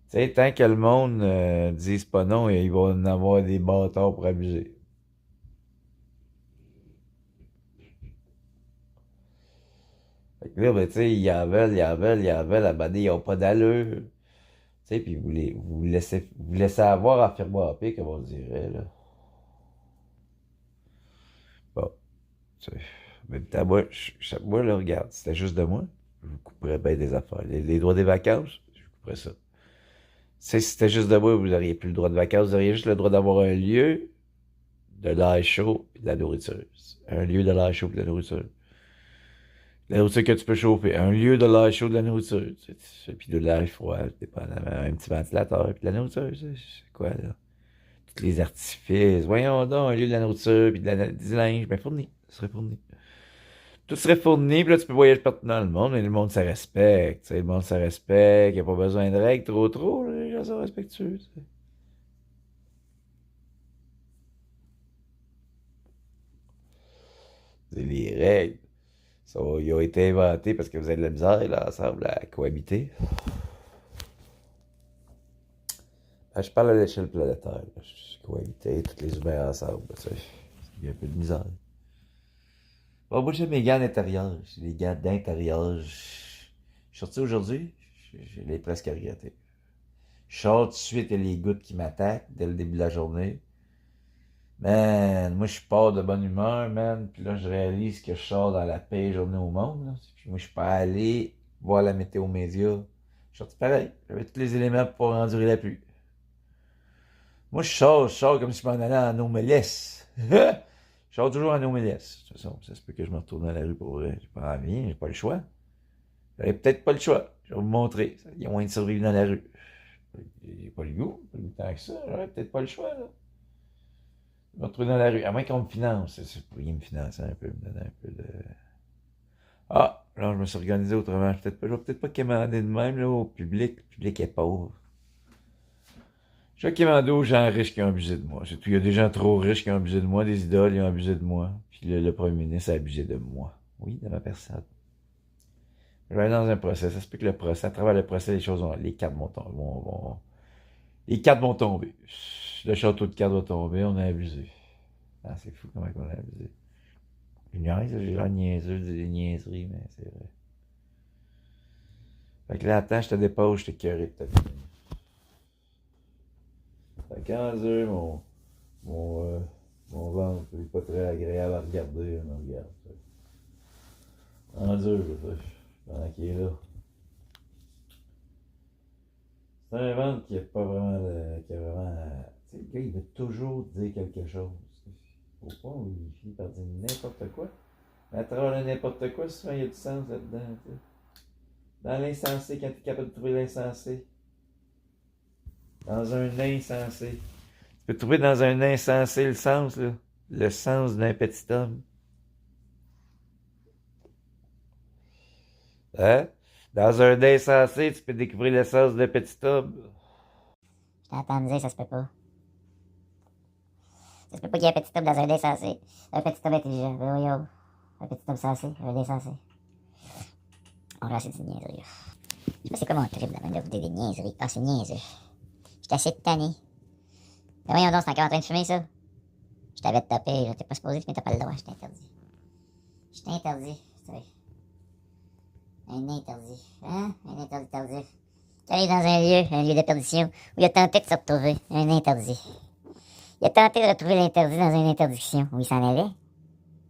Tu sais, tant que le monde dise pas non, il va en avoir des bâtards pour abuser. Fait que là, ben, tu sais, ils en veulent, à bader, ils ont pas d'allure. Tu sais, puis vous laissez avoir à faire boire pire, comme on dirait, là. Bon, tu sais, en même temps, moi, là, regarde, si c'était juste de moi, je vous couperais bien des affaires. Les droits des vacances, je vous couperais ça. Tu sais, si c'était juste de moi, vous n'auriez plus le droit de vacances, vous auriez juste le droit d'avoir un lieu de l'air chaud et de la nourriture. Un lieu de l'air chaud et de la nourriture. La nourriture que tu peux chauffer. Un lieu de l'air chaud, de la nourriture. Puis de l'air froid, dépendamment. Un petit ventilateur. Puis de la nourriture, c'est quoi, là? Tous les artifices. Voyons donc, un lieu de la nourriture, puis du linge. Ben, fourni. Ça serait fourni. Tout serait fourni, puis là, tu peux voyager partout dans le monde, mais le monde, ça respecte. Tu sais, le monde, ça respecte. Il n'y a pas besoin de règles trop, là, les gens sont respectueux, tu sais. C'est les règles. Ils ont été inventés parce que vous avez de la misère, là, ensemble, à cohabiter. Ben, je parle à l'échelle planétaire. Là. Cohabiter, tous les humains ensemble. Il y a un peu de misère. Bon, moi, j'ai mes gants d'intérieur. J'ai des gants d'intérieur. Je suis sorti aujourd'hui, je l'ai presque regretté. Je sors tout de suite, il y a les gouttes qui m'attaquent dès le début de la journée. Man, moi, je pars de bonne humeur, man. Puis là, je réalise que je sors dans la pire journée au monde. Là. Puis moi, je suis pas allé voir la météo média. Je suis sorti pareil. J'avais tous les éléments pour endurer la pluie. Moi, je sors comme si je m'en allais en Omelès. Je sors toujours en Omelès. De toute façon, ça se peut que je me retourne dans la rue pour vrai. J'ai pas envie, j'ai pas le choix. J'avais peut-être pas le choix. Je vais vous montrer. Il y a moyen de survivre dans la rue. J'ai pas le goût, pas le goût tant que ça. J'aurais peut-être pas le choix, là. Je me retrouve dans la rue. À moins qu'on me finance. Vous pourriez me financer un peu, me donner un peu de... Ah, là, je me suis organisé autrement. Je vais peut-être pas commander de même, là, au public. Le public est pauvre. Je vais commander aux gens riches qui ont abusé de moi. C'est tout. Il y a des gens trop riches qui ont abusé de moi, des idoles, qui ont abusé de moi. Puis le premier ministre a abusé de moi. Oui, de ma personne. Je vais aller dans un procès. Ça se peut que le procès, à travers le procès, les cartes vont tomber. Les cartes vont tomber. Le château de cartes va tomber, on a abusé. Ah, c'est fou comment on a abusé. J'ai l'air niaiseux, des niaiseries, mais c'est vrai. Fait que là, attends, je te dépose, je t'ai cœuré peut-être. Fait qu'en mon ventre, il est pas très agréable à regarder, on regarde. En dur, pendant qu'il est là. C'est un ventre qui a pas vraiment qui a vraiment. Tu sais, le gars, il veut toujours dire quelque chose. Au point où il finit par dire n'importe quoi. Mais à travers le n'importe quoi, souvent il y a du sens là-dedans. Tu sais. Dans l'insensé, quand tu es capable de trouver l'insensé. Dans un insensé. Tu peux trouver dans un insensé le sens, là. Le sens d'un petit homme. Hein? Dans un insensé, tu peux découvrir le sens d'un petit homme. Je t'entends me dire, ça se peut pas. Ça se peut pas qu'il y ait un petit homme dans un insensé. Un petit homme intelligent. Ben oui, un petit homme sensé, un insensé. On va essayer de niaiserie. Je sais pas c'est quoi mon trip de même, des niaiseries. Ah, c'est niaiseux. J'étais assez tanné. Ben voyons donc, c'est encore en train de fumer, ça. Je t'avais tapé, t'es pas supposé, mais t'as pas le droit, je t'interdis. Je t'interdis, tu sais. Un interdit. Hein? Un interdit tardif. Tu arrives dans un lieu de perdition, où il a tenté de se retrouver. Un interdit. Il a tenté de retrouver l'interdit dans une interdiction. Où il s'en allait.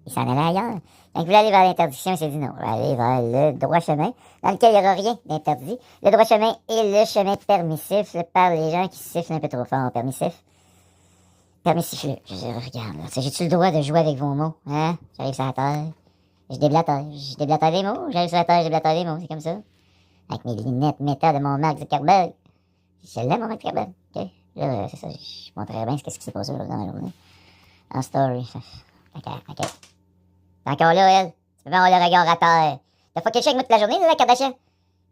Il s'en allait ailleurs. Quand il voulait aller vers l'interdiction, il s'est dit non, je vais aller vers le droit chemin, dans lequel il n'y aura rien d'interdit. Le droit chemin est le chemin permissif par les gens qui sifflent un peu trop fort. Permissif. Permissif. Regarde, là. J'ai-tu le droit de jouer avec vos mots? Hein? J'arrive sur la terre. Je déblatère des mots. J'arrive sur la terre, je déblatère des mots. C'est comme ça. Avec mes lunettes méta de mon Mark Zuckerberg. Je l'aime, mon Mark Zuckerberg. OK? Là, c'est ça. Je montrerai bien ce qui s'est passé dans la journée. En story. OK. T'es encore là, elle. Tu peux pas avoir le regard à terre. T'as fucké le chien avec moi toute la journée, là, la Kardashian?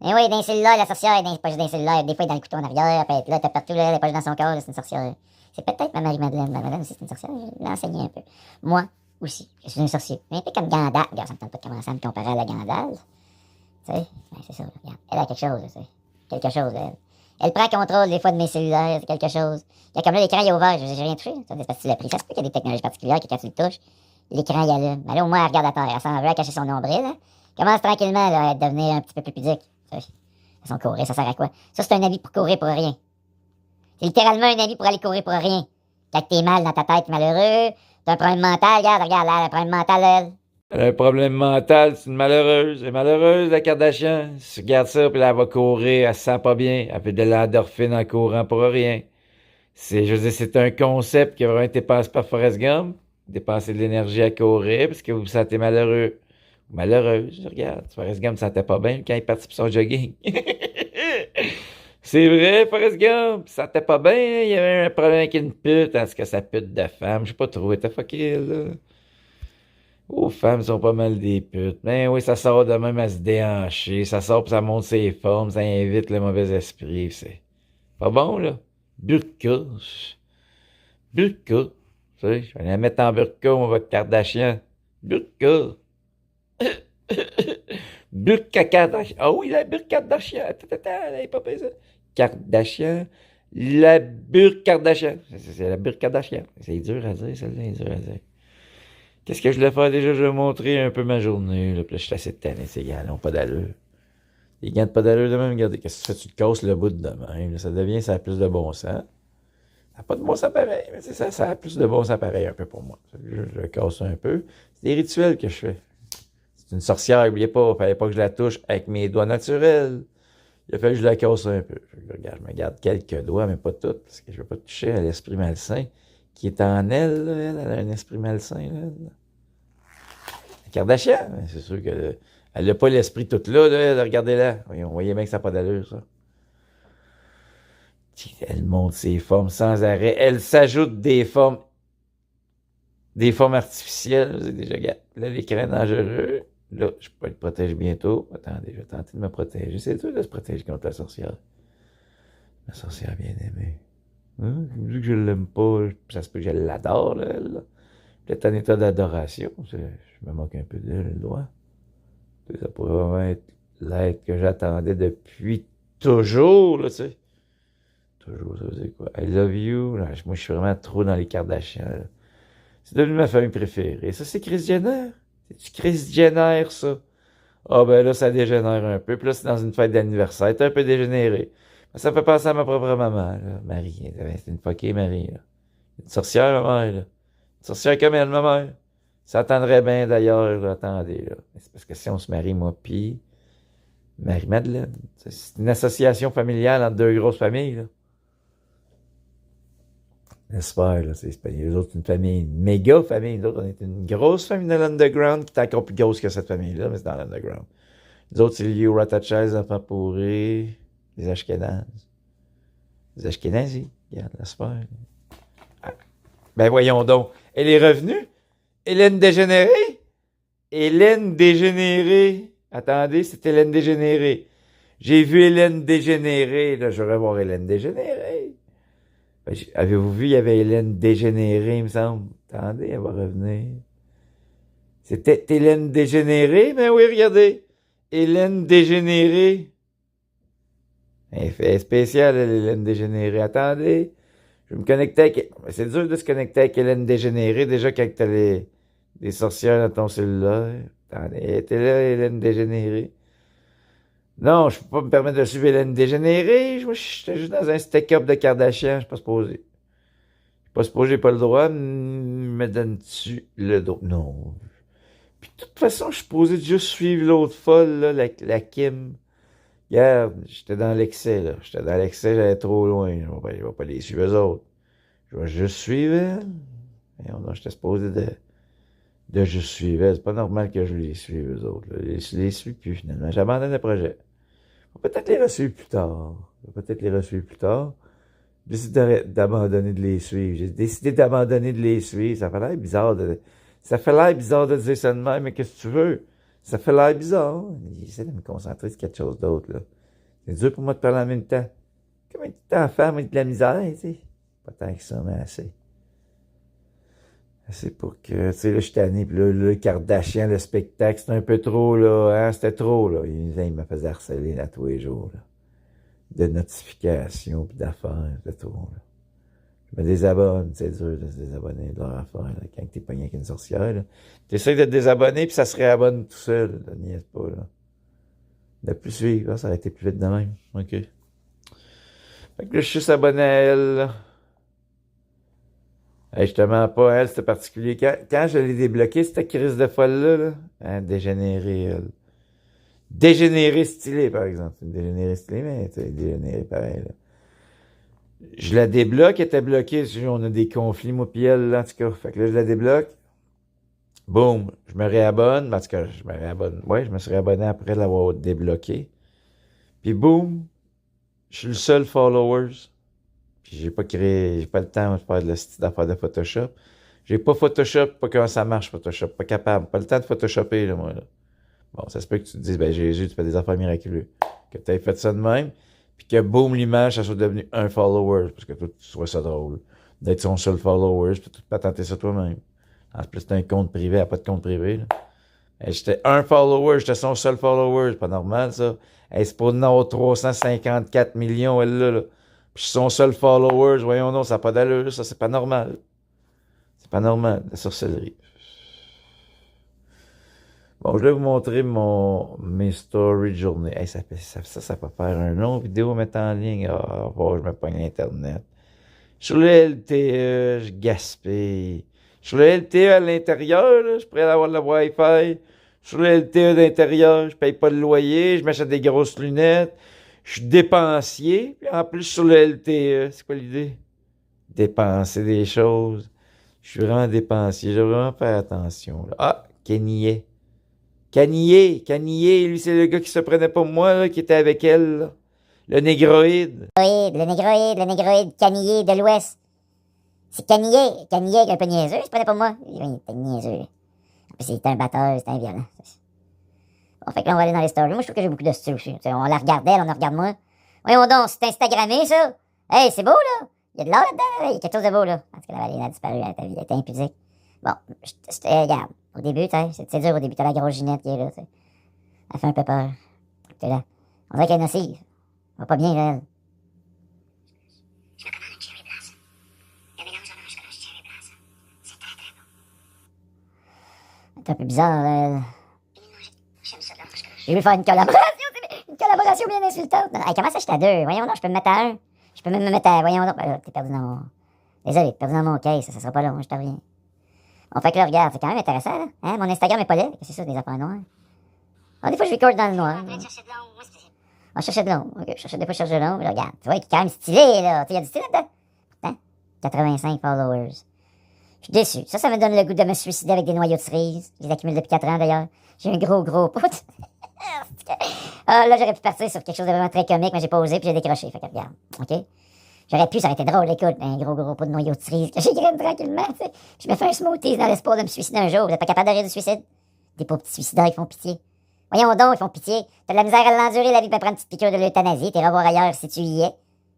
Eh oui, dans les cellulaires, la sorcière est pas juste dans les cellulaires. Des fois, elle est dans le couteau en arrière, elle peut être là, t'as partout, là, elle est pas juste dans son corps, là, c'est une sorcière. C'est peut-être ma Marie-Madeleine. Marie-Madeleine aussi, c'est une sorcière. Je l'ai enseigné un peu. Moi aussi, je suis un sorcier. Un peu comme Gandalf. Regarde, ça me tente pas de commencer à me comparer à la Gandalf. Tu sais, ben, c'est ça, regarde. Elle a quelque chose, tu sais. Quelque chose, elle. Elle prend contrôle des fois de mes cellulaires, c'est quelque chose. Il y a comme là, l'écran il est ouvert, j'ai rien touché. Ça, c'est parce que tu l'as pris. Ça se peut qu'il y a des technologies particulières que quand tu le touches, l'écran il allume. Mais là, au moins, elle regarde à terre. Elle s'en veut à cacher son nombril. Là. Commence tranquillement là, à devenir un petit peu plus pudique. Tu sais. Façon courir, ça sert à quoi? Ça, c'est un avis pour courir pour rien. C'est littéralement un avis pour aller courir pour rien. Quand t'es mal dans ta tête, malheureux, t'as un problème mental, regarde là, le problème mental, elle. Elle a un problème mental, c'est une malheureuse. Elle est malheureuse, la Kardashian. Si tu regardes ça, puis là, elle va courir, elle se sent pas bien. Elle fait de l'endorphine en courant pour rien. Je veux dire, c'est un concept qui a vraiment été passé par Forrest Gump. Dépenser de l'énergie à courir parce que vous vous sentez malheureux. Malheureuse, regarde. Forrest Gump ne se sentait pas bien quand il participe à son jogging. C'est vrai, Forrest Gump, ça sentait pas bien. Il y avait un problème avec une pute. Est-ce que sa pute de femme? Je sais pas trop, elle était fucké, là. Oh, femmes sont pas mal des putes. Ben oui, ça sort de même à se déhancher. Ça sort puis ça monte ses formes. Ça invite le mauvais esprit. C'est pas bon, là. Burqa. Burqa. Tu sais, je vais la mettre en burqa, mon votre Kardashian. Burqa. Burqa Kardashian. Ah oui, la Burqa Kardashian. Elle est pas payée, ça. Kardashian. La Burqa Kardashian. C'est la Burqa Kardashian. C'est dur à dire, celle-là. C'est dur à dire. Qu'est-ce que je voulais faire déjà? Je vais montrer un peu ma journée. Là. Puis là, je suis assez tanné, ces gars, n'ont pas d'allure. Les gants de pas d'allure de même, regardez, qu'est-ce que tu fais? Tu te casses le bout de même. Là, ça devient, ça a plus de bon sens. Ça n'a pas de bon sens pareil, mais c'est ça, ça a plus de bon sens pareil un peu pour moi. Je le casse un peu. C'est des rituels que je fais. C'est une sorcière, n'oubliez pas, il fallait pas que je la touche avec mes doigts naturels. Il a fallu que je la casse un peu. Regarde, je me garde quelques doigts, mais pas toutes, parce que je ne veux pas toucher à l'esprit malsain qui est en elle, là, elle a un esprit malsain, là. La Kardashian, c'est sûr qu'elle n'a pas l'esprit tout là, regardez-la. On voyait bien que ça n'a pas d'allure, ça. Elle monte ses formes sans arrêt. Elle s'ajoute des formes artificielles. J'ai déjà, regarde, là, l'écran est dangereux. Là, je peux le protéger bientôt. Attendez, je vais tenter de me protéger. C'est dur de se protéger contre la sorcière. La sorcière bien aimée. Hein? Vu que je l'aime pas, ça se peut que je l'adore, là, elle. Peut-être en état d'adoration. Je me moque un peu d'elle, le doigt. Ça pourrait vraiment être l'être que j'attendais depuis toujours, là, tu sais. Toujours, ça veut dire quoi? I love you. Là, moi, je suis vraiment trop dans les Kardashians, là. C'est devenu ma famille préférée. Ça, c'est Kris Jenner. C'est-tu Kris Jenner, ça? Ah, ben là, ça dégénère un peu. Puis là, c'est dans une fête d'anniversaire. T'es un peu dégénéré. Ça me fait penser à ma propre maman, là. Marie. C'est une fuckée, Marie, là. Une sorcière, ma mère, là. Une sorcière comme elle, ma mère. Ça attendrait bien, d'ailleurs, là. Attendez, là. C'est parce que si on se marie, moi, pis Marie-Madeleine. C'est une association familiale entre deux grosses familles, là. J'espère, là. Les autres, c'est une famille, une méga famille. Nous autres, on est une grosse famille de l'underground qui est encore plus grosse que cette famille-là, mais c'est dans l'underground. Les autres, c'est lié au Ratachais, les enfants pourris, les Ashkénazes. Les Ashkénazes, regarde, j'espère. Ah. Ben voyons donc. Elle est revenue? Hélène Dégénérée? Hélène Dégénérée. Attendez, c'est Hélène Dégénérée. J'ai vu Hélène Dégénérée. Là, je vais voir Hélène Dégénérée. Ben, avez-vous vu, il y avait Hélène Dégénérée, il me semble. Attendez, elle va revenir. C'était Hélène Dégénérée? Ben oui, regardez. Hélène Dégénérée. Elle est spéciale, Hélène Dégénérée. Attendez. Je vais me connecter avec... C'est dur de se connecter avec Hélène Dégénérée, déjà quand t'as des sorcières dans ton cellulaire. Attendez, elle était là, Hélène Dégénérée. Non, je peux pas me permettre de suivre Hélène Dégénérée. Moi, j'étais juste dans un stick-up de Kardashian. Je suis pas supposé. Je suis pas supposé, j'ai pas le droit. Me donnes-tu le droit? Non. Puis de toute façon, je suis supposé de juste suivre l'autre folle, là, la Kim. Regarde, j'étais dans l'excès, là. J'étais dans l'excès, j'allais trop loin. Je vais pas les suivre eux autres. Je vais juste suivre elle. J'étais supposé de juste suivre elle. C'est pas normal que je les suive eux autres. Là. Je les suis plus, finalement. J'abandonne le projet. Je vais peut-être les resuivre plus tard. J'ai décidé d'abandonner de les suivre. J'ai décidé d'abandonner de les suivre. Ça fait l'air bizarre de dire ça de même, mais qu'est-ce que tu veux? Ça fait l'air bizarre. J'essaie de me concentrer sur quelque chose d'autre, là. C'est dur pour moi de parler en même temps. Combien de temps à faire, moi, de la misère, tu sais? Pas tant que ça, mais assez. Assez pour que, tu sais, là, je suis tanné, pis là, le Kardashian, le spectacle, c'était un peu trop, là, hein, c'était trop, là. Il me faisait harceler, là, tous les jours, là. De notifications, pis d'affaires, c'était trop, là. Je me désabonne, c'est dur de se désabonner de leur affaire, là, quand t'es pogné avec une sorcière, là. T'essayes de te désabonner, puis ça se réabonne tout seul, là, niaise pas, là. De plus suivre, là, ça aurait été plus vite de même. OK. Fait que là, je suis juste abonné à elle, là. Hey, justement, pas elle, c'était particulier. Quand je l'ai débloqué, cette crise de folle-là, là, hein, dégénérée, elle. Dégénérée stylée, par exemple. Une dégénérée stylée, mais tu sais, dégénérée pareil, là. Je la débloque, elle était bloquée. On a des conflits, moi pis elle, là, en tout cas. Fait que là, je la débloque. Boum, je me réabonne. En tout cas, je me réabonne. Ouais, je me suis réabonné après l'avoir débloqué. Puis boum, je suis le seul followers. Puis j'ai pas le temps de faire de la style d'affaires de Photoshop. J'ai pas Photoshop, pas comment ça marche Photoshop, pas capable, pas le temps de Photoshopper, là, moi, là. Bon, ça se peut que tu te dises, ben Jésus, tu fais des affaires miraculeuses. Que tu aies fait ça de même, puis que boum, l'image, ça soit devenu un follower, parce que toi, tu trouves ça drôle. D'être son seul follower, puis tu peux patenter ça toi-même. En plus, t'as un compte privé, pas de compte privé, là. J'étais un follower, j'étais son seul follower, c'est pas normal, ça. C'est pour en avoir 354 millions, elle, là. Puis je suis son seul follower, voyons non, ça n'a pas d'allure, ça, c'est pas normal. C'est pas normal, la sorcellerie. Bon, je vais vous montrer mes stories de journée. Hey, ça peut faire un long vidéo à mettre en ligne. Ah, oh, je me pogne l'Internet. Sur le LTE, je gaspille. Sur le LTE à l'intérieur, là, je pourrais avoir le Wi-Fi. Sur le LTE d'intérieur, je paye pas de loyer, je m'achète des grosses lunettes. Je suis dépensier, puis en plus sur le LTE, c'est quoi l'idée? Dépenser des choses. Je suis vraiment dépensier, je dois vraiment faire attention, là. Ah, Kanye, lui c'est le gars qui se prenait pour moi, là, qui était avec elle, là. Le négroïde. Le négroïde Canillé de l'Ouest. C'est Canillé un peu niaiseux, c'est pas pour moi. Oui, il était niaiseux. En plus, c'était un batteur, c'était un violent. Bon, fait que là, on va aller dans les stories. Moi, je trouve que j'ai beaucoup de style aussi. T'sais, on la regarde elle, on la regarde moi. Voyons donc, c'est Instagrammé, ça. Hey, c'est beau, là. Il y a de l'art là-dedans, il y a quelque chose de beau, là. Parce que la Valérie a disparu, elle était impudique. Bon, regarde, au début, c'est dur au début, t'as la grosse Ginette qui est là, t'sais. Elle fait un peu peur. T'es là. On dirait qu'elle est nocive. Elle va pas bien, là, elle. Je me commande un cherry blossom. Le mélange orange-croche cherry blossom. C'est très très bon. C'est un peu bizarre, là. J'aime ça, l'orange-croche. J'ai voulu faire une collaboration bien insultante. Non, hey, comment ça, j'étais à deux? Voyons donc, je peux me mettre à un. Je peux même me mettre à... Voyons donc, ben là, t'es perdu dans mon... Désolé, t'es perdu dans mon case, ça sera pas long, je te reviens. Bon, fait que là, regarde, c'est quand même intéressant, là. Hein? Mon Instagram est pas laid. C'est ça, des affaires noires. Ah, des fois, je record dans le noir. Après, chercher de l'ombre, moi, c'est possible. Ah, je cherchais de l'ombre. Ok, des fois, je cherchais de l'ombre. Là, regarde, tu vois, il est quand même stylé, là. Tu sais, il y a du style là-dedans. Pourtant, 85 followers. Je suis déçu. Ça me donne le goût de me suicider avec des noyaux de cerises. Je les accumule depuis 4 ans, d'ailleurs. J'ai un gros poutre. Ah, là, j'aurais pu partir sur quelque chose de vraiment très comique, mais j'ai pas osé, puis j'ai décroché. Fait que regarde, ok? J'aurais pu, ça aurait été drôle, écoute, un gros pot de noyaux de cerises que j'égrène tranquillement, tu sais. Puis je me fais un smoothie dans l'espoir de me suicider un jour. Vous êtes pas capable d'arrêter du suicide? Des pauvres petits suicidaires, ils font pitié. Voyons donc, ils font pitié. T'as de la misère à l'endurer, la vie, peut prendre une petite piqûre de l'euthanasie, t'es revoir ailleurs si tu y es.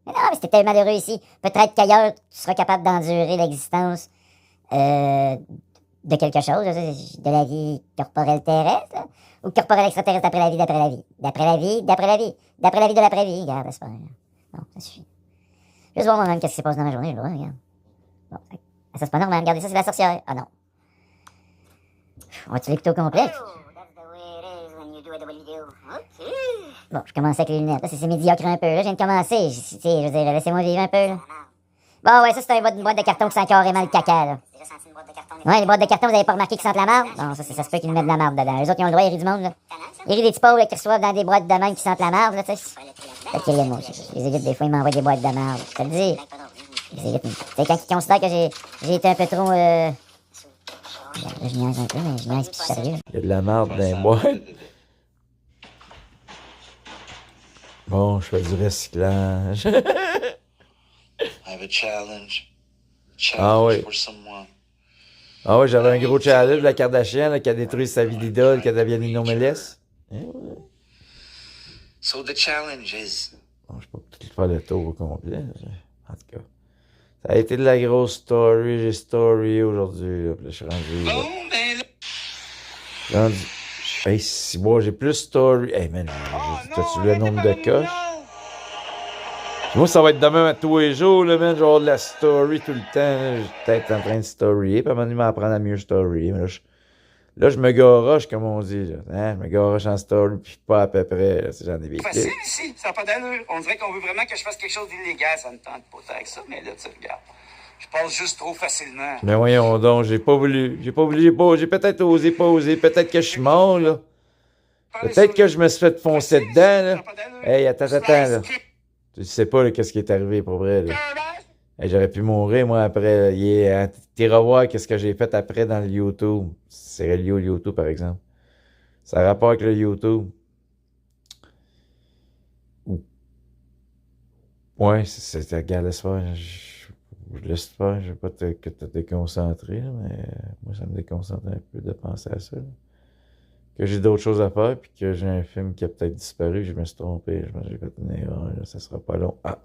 Mais non, mais si t'étais malheureux ici, peut-être qu'ailleurs, tu seras capable d'endurer l'existence de quelque chose, de la vie corporelle terrestre, là, ou corporelle extraterrestre d'après la vie, d'après la vie. D'après la vie, d'après la vie. D'après la vie de l'après-vie, regarde, c'est pas... Non, ça suffit. Juste voir moi-même qu'est-ce qui se passe dans ma journée, je vois, regarde. Bon, ça c'est pas normal, regardez ça, c'est la sorcière. Ah non. On va-tu l'écouter au complet? Oh, that's the way it is when you do it the way you do. OK. Bon, je commence avec les lunettes. Là, c'est médiocre un peu. Là, je viens de commencer. Je veux dire, laissez-moi vivre un peu, là. Bon, ouais, ça, c'est une boîte de carton qui sent carrément le caca, là. J'ai déjà senti une boîte de carton. Ouais, les boîtes de carton, vous avez pas remarqué qu'ils sentent la marde? Non, ça se peut qu'ils nous mettent de la marde dedans. Les autres, ils ont le droit, ils rient du monde, là. Ils rient des petits pauvres, là, qui reçoivent dans des boîtes de même qui sentent la marde, là, tu sais. Fait qu'il y a moi aussi. Je les évite, des fois, ils m'envoient des boîtes de marde. Je te le dis. Je les évite. Tu sais, quand ils considèrent que j'ai été un peu trop, Là, je niaise un peu, mais je niaise plus sérieux. Il y a de la merde dans les boîtes. Bon, je fais du recyclage. I have a challenge. Ah oui. For someone. Ah ouais, j'avais un gros challenge de la Kardashian là, qui a détruit sa vie d'idole, qui devienne une noblesse. Hein, ouais. So the challenge is. Bon, je peux pas tout faire le tour au complet. En tout cas. Ça a été de la grosse story. J'ai story aujourd'hui. Là, puis là, je suis rendu. Là. Bon, ben là. Je suis rendu. Hey, si moi j'ai plus story. Hey man, t'as-tu vu le nombre de coches? Moi, ça va être demain à tous les jours, là, man. Genre de la story tout le temps. Là. J'étais peut-être en train de storyer. Puis à un moment donné, m'apprendre à mieux story. Mais là, je me garoche, comme on dit. Là. Hein? Je me garoche en story, puis pas à peu près. Là, j'en ai vécu. Facile ici, ça n'a pas d'allure. On dirait qu'on veut vraiment que je fasse quelque chose d'illégal. Ça me tente pas tant que ça, mais là, tu regardes. Je passe juste trop facilement. Mais voyons donc, j'ai pas voulu. J'ai peut-être osé, pas osé. Peut-être que je suis mort, là. Peut-être que je me suis fait foncer dedans, là. Hey, attends, là. Tu sais pas, là, qu'est-ce qui est arrivé pour vrai, là. Hey, j'aurais pu mourir, moi, après. T'es revoir qu'est-ce que j'ai fait après dans le YouTube. C'est relié au YouTube, par exemple. Ça a rapport avec le YouTube. Ouais, regarde, laisse faire. Je laisse faire, je veux pas que te déconcentrer, là, mais moi, ça me déconcentre un peu de penser à ça, là. Que j'ai d'autres choses à faire, puis que j'ai un film qui a peut-être disparu, je me suis trompé, je pense que j'ai fait une erreur, là, ça sera pas long. Ah!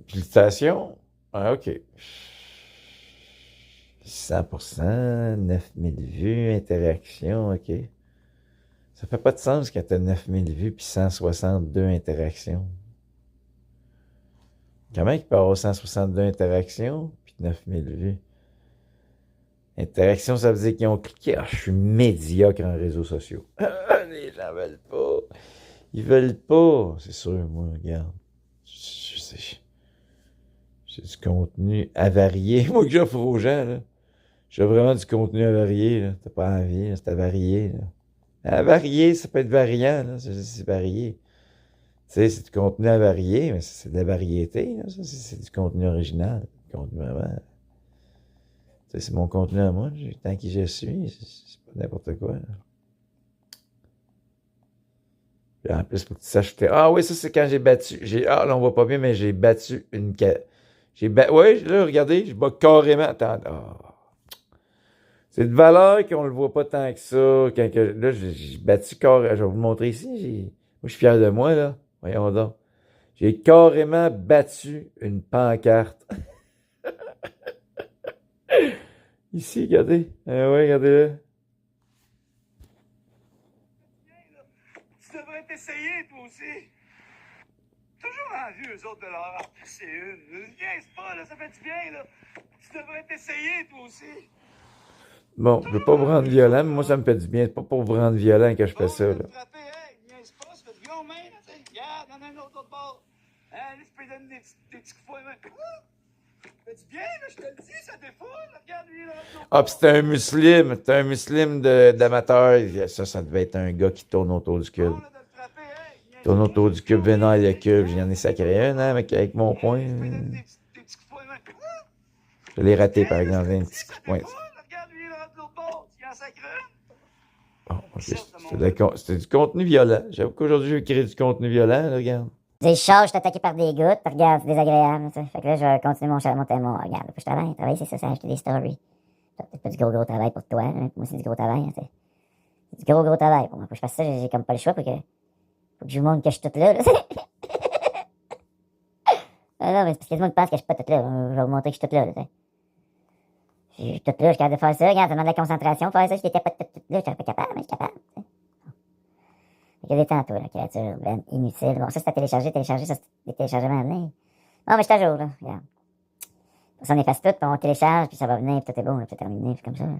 Publication? Ah, ok. 100%, 9000 vues, interaction, ok. Ça fait pas de sens quand t'as 9000 vues puis 162 interactions. Comment il peut avoir 162 interactions puis 9000 vues? Interaction, ça veut dire qu'ils ont cliqué. Ah, je suis médiocre en réseaux sociaux. Les gens veulent pas. Ils veulent pas. C'est sûr, moi, regarde. Je sais. J'ai du contenu avarié. Moi, que j'offre aux gens, là. J'ai vraiment du contenu avarié, là. T'as pas envie, là. C'est avarié, là. Avarié, ça peut être variant, là. C'est varié. Tu sais, c'est du contenu avarié, mais c'est de la variété, là. Ça, c'est du contenu original. Du contenu vraiment. Tu sais, c'est mon contenu à moi. Tant qui je suis, c'est pas n'importe quoi, là. Puis en plus, pour que tu saches que ah oui, ça, c'est quand j'ai battu. Ah, là, on voit pas bien, mais j'ai battu une. Oui, là, regardez, je bats carrément. Attends. C'est de valeur qu'on le voit pas tant que ça. Là, j'ai battu carrément. Je vais vous le montrer ici. Moi, je suis fier de moi, là. Voyons donc. J'ai carrément battu une pancarte. Ici, regardez. Oui, regardez-le. Tu devrais t'essayer, toi aussi. Toujours envie, eux autres, de leur en passer une. Viens, pas, là, ça fait du bien, là. Tu devrais t'essayer, toi aussi. Bon, je veux pas vous rendre violent, mais moi, ça me fait du bien. C'est pas pour vous rendre violent que je fais ça, là. Ça fait du bien aux mains, là, tu sais. Regarde, il y en a un autre bord. Hein, là, je peux lui donner des petits coups de poing, mais. Ça fait du bien, là, je te le dis, ça défoule. Regarde, lui, là. Ah, pis c'était un musulman d'amateur. Ça devait être un gars qui tourne autour du cube. Tourne autour du cube, vénère le cube. J'en ai sacré un, hein, avec mon poing. Je l'ai raté, par exemple, un petit coup de poing. Bon, ok. C'était du contenu violent. J'avoue qu'aujourd'hui, je vais créer du contenu violent, là, regarde. Je charge, je suis attaqué par des gouttes, puis regarde, c'est désagréable, tu sais. Fait que là, je vais continuer mon regarde, je travaille, c'est ça, c'est acheter des stories. C'est pas du gros travail pour toi, hein. Moi, c'est du gros travail, hein, c'est du gros travail pour moi. Faut que je fasse ça, j'ai comme pas le choix, faut que je vous montre que je suis toute là, non, mais c'est parce que tout le monde pense que je suis pas toute là. Je vais vous montrer que je suis toute là, tu sais. Je suis toute là, je suis capable de faire ça, regarde, ça demande de la concentration, faire ça, je n'étais pas toute là, je serais pas capable, mais je suis capable, tu sais. Fait que détends toi, là, créature, ben, inutile. Bon, ça, c'est à télécharger, ça, c'est des téléchargements à venir. Bon, mais je suis à jour, là, regarde. Ça, on efface tout, puis on télécharge, puis ça va venir, puis tout est bon, tout est terminé, puis comme ça. Là.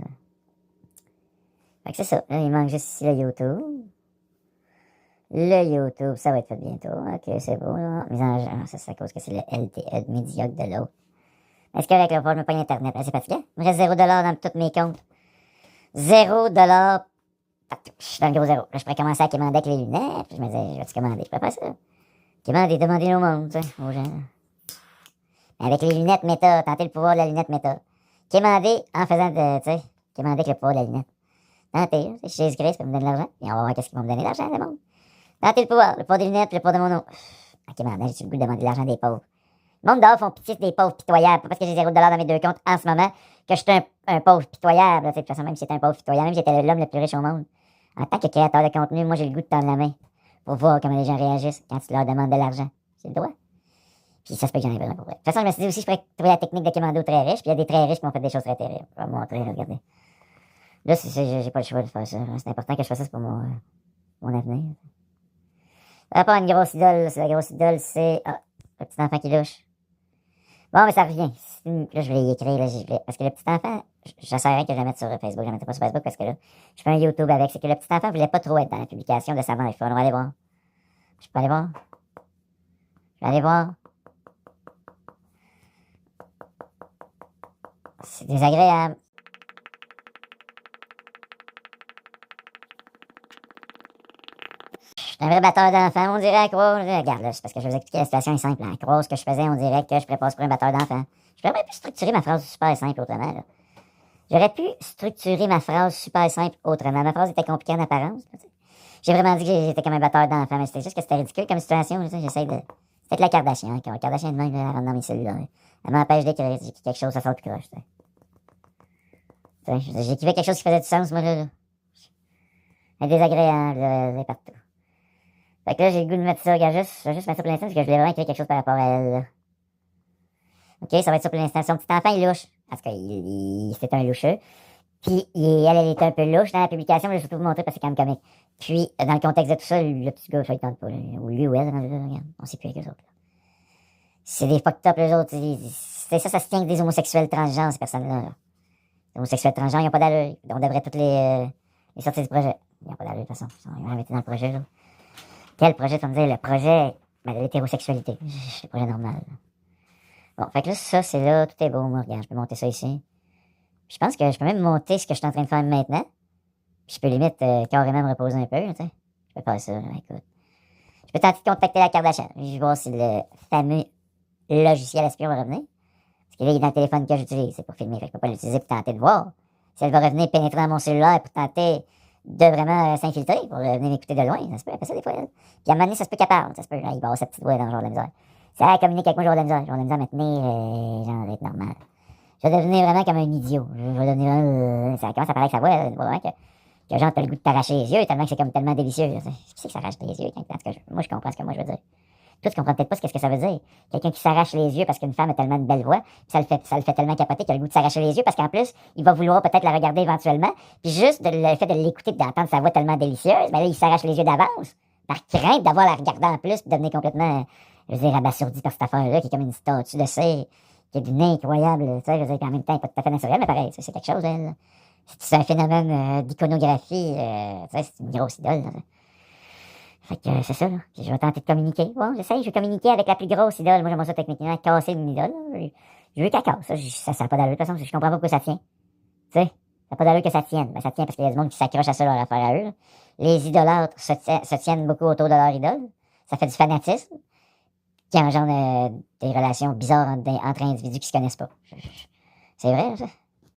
Fait que c'est ça, là, il manque juste ici le YouTube. Le YouTube, ça va être fait bientôt. Ok, c'est beau, là. Mise en genre, ça, c'est à cause que c'est le LTE médiocre de l'autre. Est-ce qu'avec le je me pas Internet? Là, c'est fatigant. Il me reste 0$ dans tous mes comptes. 0$. Je suis dans le gros zéro. Là, je pourrais commencer à commander avec les lunettes. Puis je me disais, je vais-tu commander? Je peux pas ça. Demander au monde, tu sais, aux gens. Mais avec les lunettes méta, tenter le pouvoir de la lunette méta. Commander en faisant de, tu sais, commander avec le pouvoir de la lunette. Tenter, je suis Jésus-Christ, pour me donner de l'argent. Et on va voir qu'est-ce qu'ils vont me donner d'argent, le monde. Tenter le pouvoir des lunettes, puis le pouvoir de mon nom. En commandant, j'ai-tu le goût de demander de l'argent des pauvres. Le monde dehors font pitié des pauvres pitoyables. Pas parce que j'ai 0 $ dans mes deux comptes en ce moment que je suis un pauvre pitoyable. De toute façon, même si j'étais un pauvre pitoyable, même si j'étais l'homme le plus riche au monde. En tant que créateur de contenu, moi, j'ai le goût de tendre la main pour voir comment les gens réagissent quand tu leur demandes de l'argent. C'est le droit. Puis ça se peut que j'en ai besoin pour vrai. De toute façon, je me suis dit aussi, je pourrais trouver la technique de commander aux très riches. Puis il y a des très riches qui m'ont fait des choses très terribles. Je vais vous montrer, là, regardez. Là, j'ai pas le choix de faire ça. C'est important que je fasse ça pour mon avenir. Ça va pas une grosse idole. La grosse idole, c'est... Ah, le petit enfant qui louche. Bon, mais ça revient. Là, je vais y écrire. Là, parce que le petit enfant, j'essaierais que je le mette sur Facebook. Je le mettrai pas sur Facebook parce que là, je fais un YouTube avec. C'est que le petit enfant voulait pas trop être dans la publication de sa mère. On va aller voir. Je peux aller voir. Je vais aller voir. C'est désagréable. Je suis un vrai batteur d'enfants, on dirait à Croix. Regarde, là, c'est parce que je vous expliquer la situation est simple. À Croix, ce que je faisais, on dirait que je prépasse pour un batteur d'enfants. J'aurais pu structurer ma phrase super simple autrement, là. J'aurais pu structurer ma phrase super simple autrement. Ma phrase était compliquée en apparence. J'ai vraiment dit que j'étais comme un batteur d'enfants, mais c'était juste que c'était ridicule comme situation. J'essaie de... C'était la Kardashian. Hein, la Kardashian de même, elle rentre dans mes cellules. Elle m'empêche d'écrire. J'ai quelque chose, ça sort plus croche. J'écrivais quelque chose qui faisait du sens, moi, là. Elle est désagréable, elle est partout. Fait que là, j'ai le goût de mettre ça. Regarde, je vais juste mettre ça pour l'instant, parce que je voulais vraiment écrire quelque chose par rapport à elle, là. OK, ça va être ça pour l'instant. Son petit enfant, il louche. Parce que c'est un loucheux. Puis, elle est un peu louche dans la publication, mais je vais surtout vous montrer parce que c'est quand même comique. Puis, dans le contexte de tout ça, le petit gars, il tente pas, là. Ou lui ou elle, regarde. On sait plus avec eux autres, là. C'est des fucked up, les autres. C'est ça se tient avec des homosexuels transgenres, ces personnes-là, là. Les homosexuels transgenres, ils n'ont pas d'allure. On devrait toutes les sortir du projet. Ils n'ont pas d'allure, de toute façon. Ils vont été dans le projet, là. Quel projet, tu vas me dire? Le projet de l'hétérosexualité. Le projet normal, là. Bon, fait que là, ça, c'est là, tout est beau, moi, regarde, je peux monter ça ici. Puis je pense que je peux même monter ce que je suis en train de faire maintenant. Puis je peux limite carrément me reposer un peu, tu sais. Je peux faire ça, là, écoute. Je peux tenter de contacter la Kardashian. Je vais voir si le fameux logiciel espion va revenir. Parce que là, il est dans le téléphone que j'utilise. C'est pour filmer, fait que je peux pas l'utiliser pour tenter de voir. Si elle va revenir pénétrer dans mon cellulaire pour tenter de vraiment s'infiltrer, pour venir m'écouter de loin, ça se peut, elle fait ça des fois, elle. Puis à un moment donné, ça se peut qu'elle parle, ça se peut, là, il va avoir sa petite voix dans le genre de la misère. Si elle communique avec moi, je vais avoir de la misère à me tenir, genre, d'être normal. Je vais devenir vraiment comme un idiot. Je vais devenir, ça commence à paraître que sa voix, vraiment que genre, t'as le goût de t'arracher les yeux, tellement que c'est comme tellement délicieux. Qui c'est que ça arrache les yeux? Moi, je comprends ce que moi je veux dire. Toi, tu comprends peut-être pas ce que ça veut dire. Quelqu'un qui s'arrache les yeux parce qu'une femme a tellement une belle voix, ça le fait tellement capoter qu'il a le goût de s'arracher les yeux parce qu'en plus, il va vouloir peut-être la regarder éventuellement. Puis juste le fait de l'écouter, d'entendre sa voix tellement délicieuse, ben là, il s'arrache les yeux d'avance. Par crainte d'avoir la regarder en plus, puis devenir complètement, je veux dire, abasourdi par cette affaire-là, qui est comme une statue de cire, qui est d'une incroyable, tu sais, je veux dire, qu'en même temps, pas tout à fait naturel, mais pareil, c'est quelque chose, elle. C'est un phénomène d'iconographie, tu sais, c'est une grosse idole. Là. Fait que c'est ça, là. Puis je vais tenter de communiquer. Bon, j'essaye, je vais communiquer avec la plus grosse idole. Moi, j'aimerais ça techniquement casser une idole. Je veux qu'elle casse. Ça n'a pas d'allure. De toute façon, je comprends pas pourquoi ça tient. Tu sais, ça n'a pas d'allure que ça tienne. Ben, ça tient parce qu'il y a du monde qui s'accroche à ça, leur affaire à eux. Là. Les idolâtres se tiennent beaucoup autour de leur idole. Ça fait du fanatisme qui engendre des relations bizarres entre individus qui se connaissent pas. C'est vrai, ça.